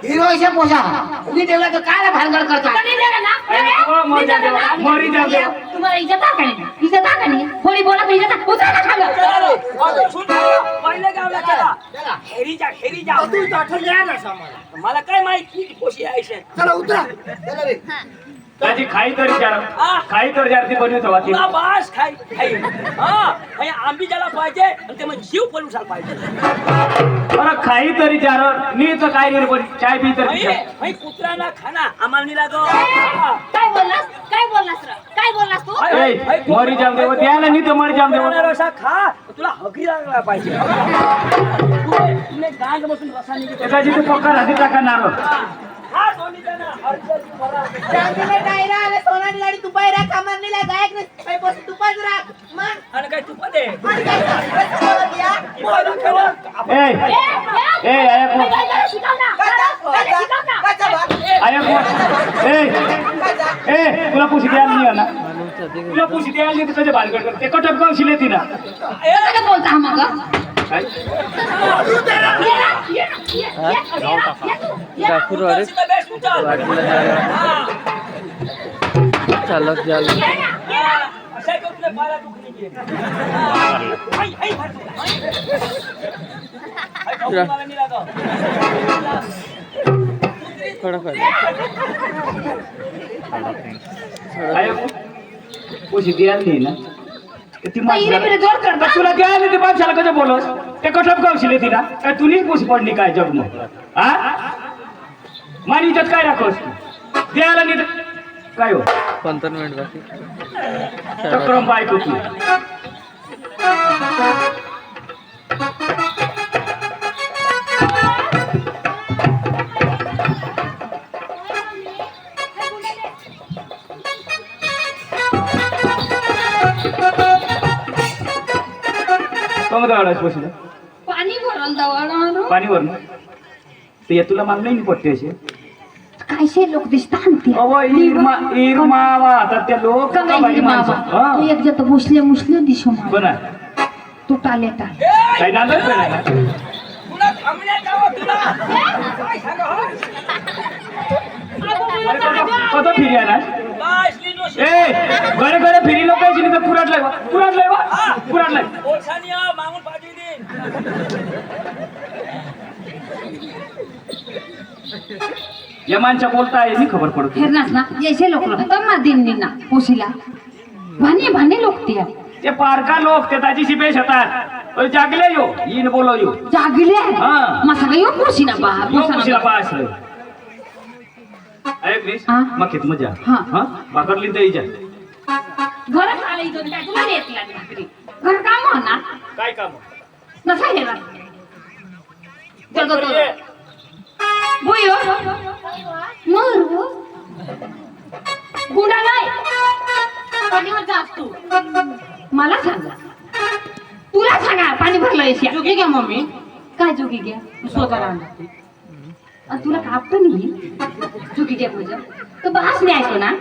हिरोईच्या पोशा तुम्ही देवला तर काय भानगड करता मरी जाऊ दे तुम्हाला इज्जत आहे का नाही? इज्जत आहे का नाही? होळी बोला तर इज्जत आहे. उतरा ना खाली. सुन पहिले गावला चला हेरी जा तू तर आठवण द्या ना सामान मला काय माहिती किती पोशी आहे चला उतरा चला रे त्याची खाई तर खाई तर ती बनवत हवा ती तुला बास खाई खाई हे आंबी ज्याला पाहिजे आणि ते मग जीव पण उसाला पाहिजे अरे खाई तरी चार नी तर काय रे पण चाय पी तर हे कुत्रा ना खाना आम्हाला नाही लागो काय बोललास? काय बोललास रे? काय बोललास तू? ए, मरी जाऊ दे द्यायला नी तर मरी जाऊ दे रसा खा तुला हगरी लागला पाहिजे तुला गांग बसून रसा निघतो त्याची तू पक्का राहते टाका नारो हा दोन्ही जण हरकत मला चांदीला डायरा आले सोनाली लाडी तुपाई राख कामांनीला गायक नाही काही बस तुपाच राख मग आणि काय तू पण दे आणि काय सांगत या ए ए आया को शिकव ना. आया को ए तुला पुशी द्यायला नाही ना तुला पुशी द्यायला नाही तर कसे भानगड करते कटप गाव शिले ती ना काय बोलता हा मग? काय बेस्ट उचल चालत जाल अशा का तुला बारा दुखणी घे हाय हाय भर हाय मला नाही लागो आया को पुशी द्यायला नाही ना ती हिरे बिरे जोर कर मग तुला द्यायला नाही ते माणसाला कसं बोलस ते कटप गाव शिले ती ना काय तुली पुशी पडली काय जग मग हा माझी इज्जत काय राखोस द्यायला नाही तर काय हो 15 मिनिट बाकी चक्रम बायको तू कमत आडाच बसलं पाणी भरल दवाडा पाणी वर ते तुला मागणी नाही पडते असे कायशे लोक दिसतात ते अव इरमा आता त्या लोक कमाई मामा तू एक जत मुसले दिसो मा बना तू टालेटा काय नांदत नाही तुला थांबण्यात जावं तुला काय सांगा कत फिरी आहे ना बास लिनो ए गडे फिरी लोकांची नाही तर पुराटलाय ओळखानिया मागून पाठवी दे या माणसा बोलताय नाही खबर पडत फिरनास ना जैसे लोक तम्मा दिन ना पोशीला भाने लोक ते पारका लोक ते त्याची शिपेश होतात जागले यो इन बोलो यो जागले हा. मसा यो पोशीना बा यो कुशीला पास अरे क्रिस हा. मग कित मजा हा. हा बाकरली तर जा घरात आले इथून काय तुला येत लागली भाकरी घर काम हो ना काय काम नसा हे ना जगतो बुयो मर गुंडा नाही पाणीवर जास तू मला सांगा तुला सांगा पाणी भरलं एशिया जोगी घ्या मम्मी काय जोगी घ्या स्वतःला आणि तुला कापतो नाही जोगी घ्या तुझं तर बास नाही ऐकतो ना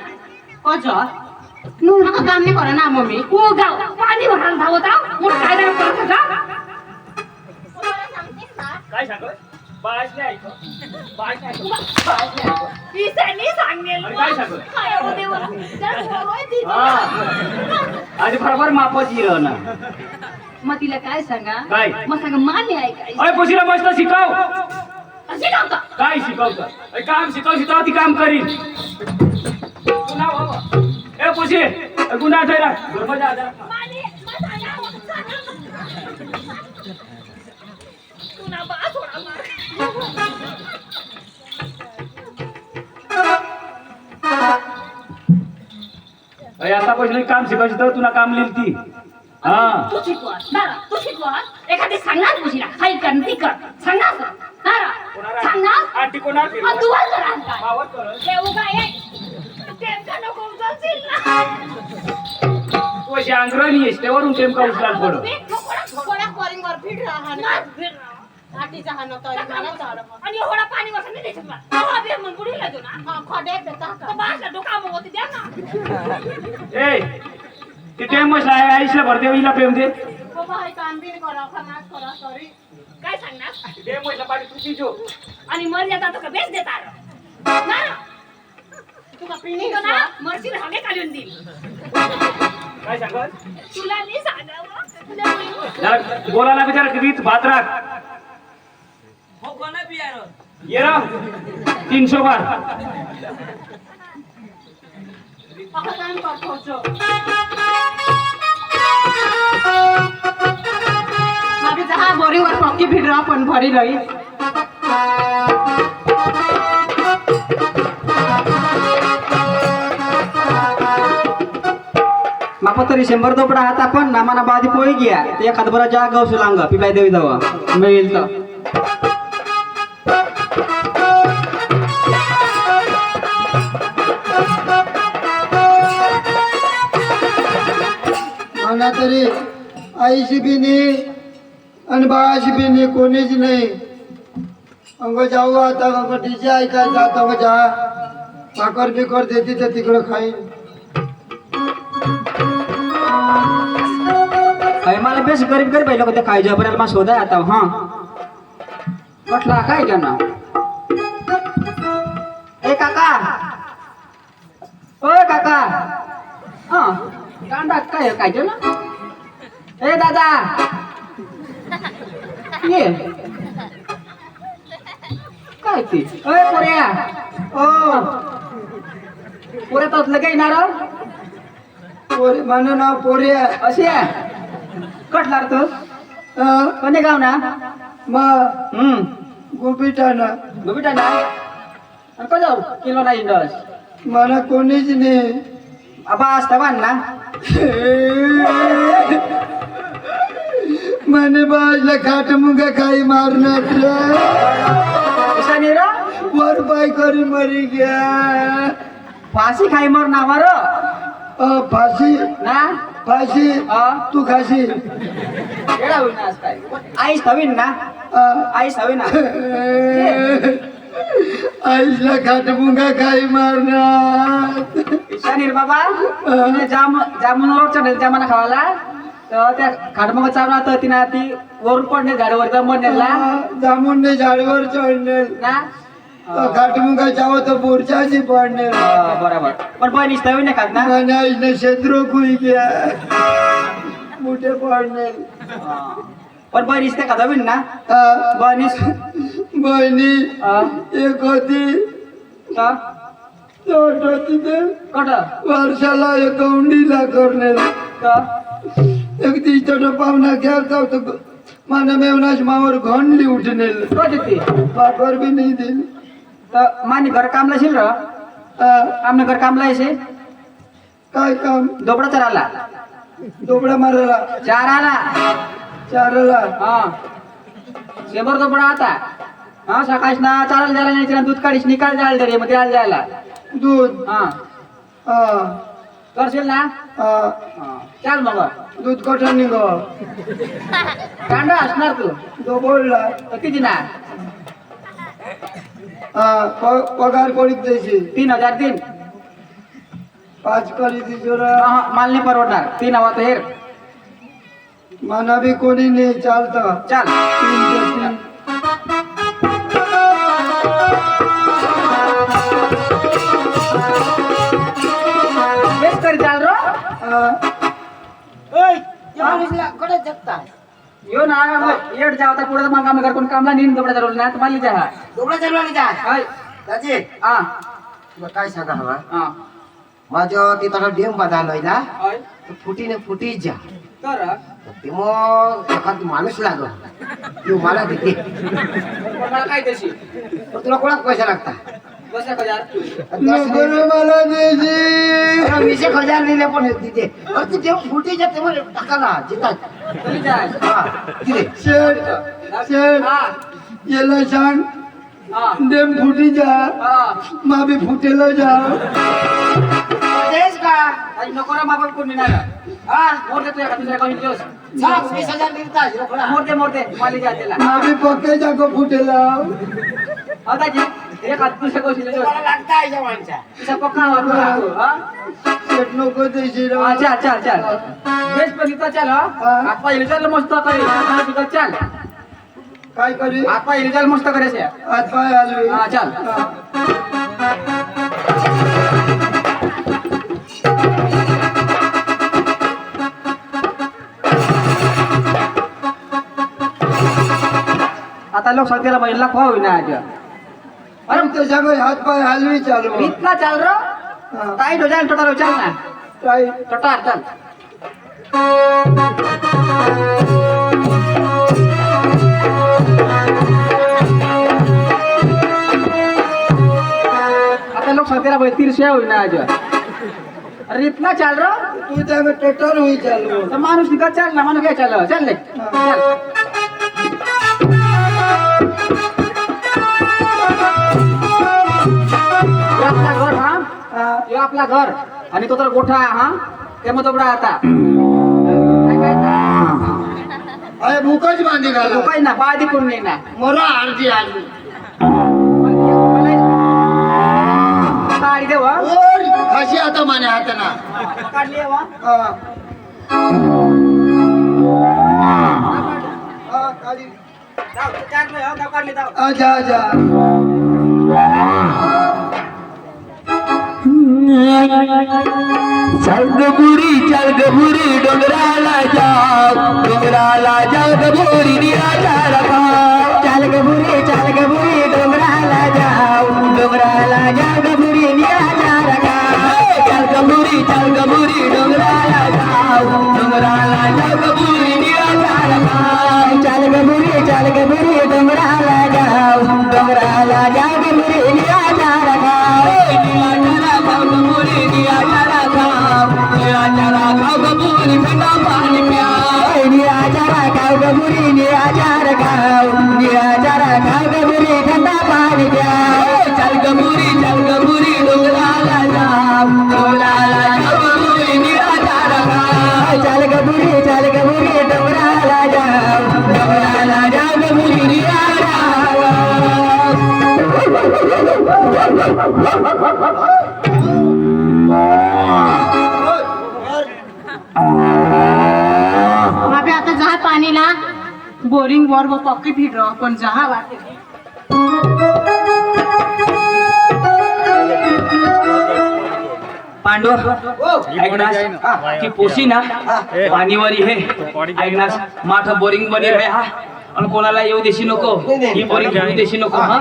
कजर नू नका काम नाही करा ना मम्मी ओ गाव पाणी भरायला धावत आहो मोठ काय नाही करत का काय सांग बास नाही ऐक बास नाही इसानी सांगेल अरे काय सांगू? काय हो देवा जरा बोलवाय ती आधी बरोबर मापाची रह ना मग तिला काय सांगा काय? मग सांगा मान्य ऐकायचं अरे पुशीला मस्त शिकाव असे नव्हतं काय शिकवतं काम शिकव ती काम करीन पुन्हा बाबा ए पुशी गुन्हा ठेरा मजा आजा माने मग सांगा तू ना बा थोडा मार अरे आता पहिले काम शिकायची तर तुला काम लिहिल ती हा तू शिकवा नारा तू शिकवा एखादी सांगणार तुझीला काही कर ती कर सांगणार नारा सांगणार आंटी कोणा मग तू आज राहता मावत कर देऊ काय त्यांचा नको उचलशील ना तू अशी अंग्रणी आहेस त्यावरून टेमका उचलाल पड थोडा कॉलिंग वर फिट राहा ना आटीचा हा नव्हता आणि एवढा पाणी वसा नाही द्यायचं मला हवा बे मग बुडीला देऊ ना खडे पेता तर बासला डोका मग होती द्या ना ए ती टेम मस आहे आईसला भरते हिला प्रेम दे बाबा हे काम बिन करा खनास करा सॉरी काय सांगणार टेम मसला पाणी तुझी जो आणि मर जाता तो का बेस देता ना तुका पिणी तो ना मरशील हवे काढून देईल काय सांगत तुला नाही सांगावं तुला बोलू. जरा बोलायला बिचारा किती बात राख हो कोणा बियार ये रा 300 बार आता काय करतो मागे जहा बोरीवर पक्की भिडरा पण भरी रही मापा तरी 100 दोपडा हात आपण नामाना बाधी पोई गया ते एखाद बरा जा गाव सुलांग पिपाय देवी जावा मिळेल तर मला तरी आईशी बी नाही आणि बाळाशी बी नाही कोणीच नाही अंग जाऊ आता अंग डीजे ऐकायला जात अंग जा साखर बिकर देते तर तिकडं खाईन अरे मला बेस गरीब गरीब लोक ते खायचे आपल्याला मा शोधा आता हा कटला काय त्यांना ए काका ओय काका हा कांदा काय खायचे ना ए दादा ये काय ते ओय पोऱ्या ओ पोऱ्या तसलं काही ना राव पोरी माझं नाव पोरिया असे कटलार तू कोणे गाव ना मग गुपिटाना बघितला ना आणि का जाऊ किलो नाही इंडस मला कोणीच नाही आबा असता बांध ना मने बाजला खाट मुंगा खाई मारणार कसा नाही रा वर पाय करी मरी गया फाशी खाई मर ना मार फाशी ना फाशी तू खाशी येडा होईल ना आज काय आईस हवीन ना आईस हवी ना आईला खाट मुंगा खाई मारणार ईशानीर बाबा जामुन रोड चढेल जामाना खावाला तर त्या खाटमग चालू तर तिने ती वरून पडणे झाडावर जमून नेला जामुनने झाडवर चढणे ना खाट मुंगा जावं तर बोरच्याची पडणे बरोबर पण बहिणीच हवी नाही खात ना મને આઈને છેતરો ખુઈ ગયા મોટે પડને पण बहिणीच ते खात हवी ना बहिणीच બહેની એક હતી ચોટ હતી તે कट વર્ષાલા એક ઊંડીલા કરને એક દી ચોટ પાવના ઘેર થાવ તો મને મેવનાશ માવર ઘંડલી ઉઠને ती પાકર બી નહીં દિલ तर मानी घर कामला शिल र आमने घर कामला येसे काय काम दोपडा चराला दोपडा मारायला चार आला चाराला हा 100 दोपडा आता हा सकाळी ना चारायला जायला नाही दूध काढीस निकाल जायला रे मग त्याला जायला दूध हा हा करशील ना हा चाल मग दूध कठा निघ कांदा असणार तू तो बोलला तर किती ना पगार करीत द्यायची 3000 दिन 5 करी दिसोरा माल नाही परवडणार 3 हवा तर हेर मना बी कोणी नाही चालतं चाल 3 ते 3 बेस तरी चाल रो कडे जगता यो ना येड जावता पुढे मग आम्ही घर कोण कामला नेईन दोपडा जरूर ना तुम्हाला जा दोघडा चालवाली जा हाय दाजी हा तुला काय सांगा हवा हा माझं ती तसा डेम बदललोयला हाय फुटीने फुटीच जा तर ते मग एखाद माणूस लागल तू मला देते मला काय देशी पण तुला कोणाक पैसा लागता बस 1000 नको रे मला द्यायची 20,000 दिले पण तिथे अरे ती डेम फुटी जाते मग टाकाला जितात चली जाय हा तिथे शेठ शेठ हा याला सांग हा डेम फुटी जा हा मा बी फुटेला जा तेच का आई नको रा बाबा कोणी नाही हा मोरते तुझ्या खातीर कोणी दिवस सांग 20,000 दिलता रोकडा मोरते माली जा त्याला मा बी पक्के जाको फुटेला आता जी एक हात दुसऱ्या गोष्टीला दिवस मला लागता आईच्या माणसा तिचा पक्का होतो हा शेठ नको द्यायची रे हा, चल बेस पण इथं चल हा पहिले चल मस्त काही चल काय करू आता रिझल्ट मस्त करायचे हात पाय हलवी हा चल आता लोक सध्याला महिला खवा होईना आज अरे ते सगळे हात पाय हलवी चालू इतना चल रहा टाइट हो जाए टोटल चल ना काय टोटल चल आता लोग सतेरा भाई 30 हुई ना आज अरे इतना चल रहा तू त्या टोटल होई चालू तो मानुष निकल चल ना मानुष क्या चल चल ले चल ये आपला घर हा ये आपला घर आणि तो तर गोठा हा त्यामध्ये उघडा आता अरे मुकच बांधी घालू काही ना बादी कोण नाही ना मोरा आरती आली काढी देवा ओर खाशी आता माने हात ना काढली देवा काढी काढली हो काढली दाव आजा आजा चल ग बुरी डोंगराला जाऊ ग बुरी निराशाला खाऊ चल ग बुरी डोंगराला जाऊ ग बुरी निराशाला खाऊ चल ग बुरी डोंगराला जाऊ ग बुरी निराशाला खाऊ चल ग बुरी डोंगराला जाऊ ग बुरी निराशाला खाऊ वहाँ पे आता जहाँ पानी ना बोरिंग बोर वो पक्की फिर रहा कौन जहाँ बात पांडव ऐकणार की पोशी ना पाणीवरी हे ऐकणार माठ बोरिंग बनी रे हा आणि कोणाला येऊ देशी नको ही बोरिंग येऊ देशी नको हा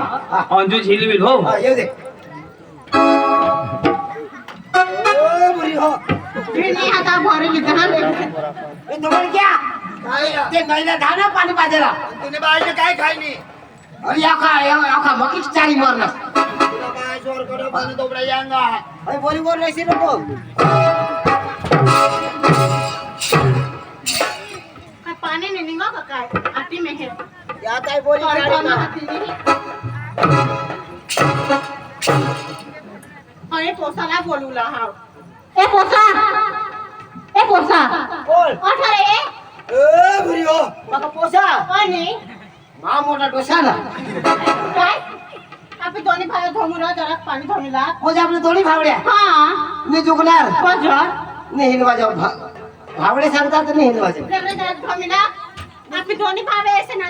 अंजू झिलविल हो येऊ दे फिर नहीं आता भरे जहाँ ए नंबर क्या ते नळीला धाना पाणी पाजायला तिने बाईने काय खायनी अरे या मकीच चारी मारणार बाय जोर कडे पाणी दोबडा यांगा अरे बोरी बोर नाही नको काय पाणी नाही निघा का काय आटी में है या काय बोरी सॉरी काढी कौन ना. हाती नहीं अरे पोसाला बोलूला हा ए पोसा बोल अठरे ए बुरी हो मग पोसा आणि मा मोठा डोसा ना काय आपण दोन्ही भाई धोमुला जरा पाणी धोमुला म्हणजे आपले दोन्ही भावड्या हा मी झुकणार बजर नाही हिंदवाजा भावडे सांगतात नाही हिंदवाजा जरा धोमुला आपण दोन्ही भावे ऐसे ना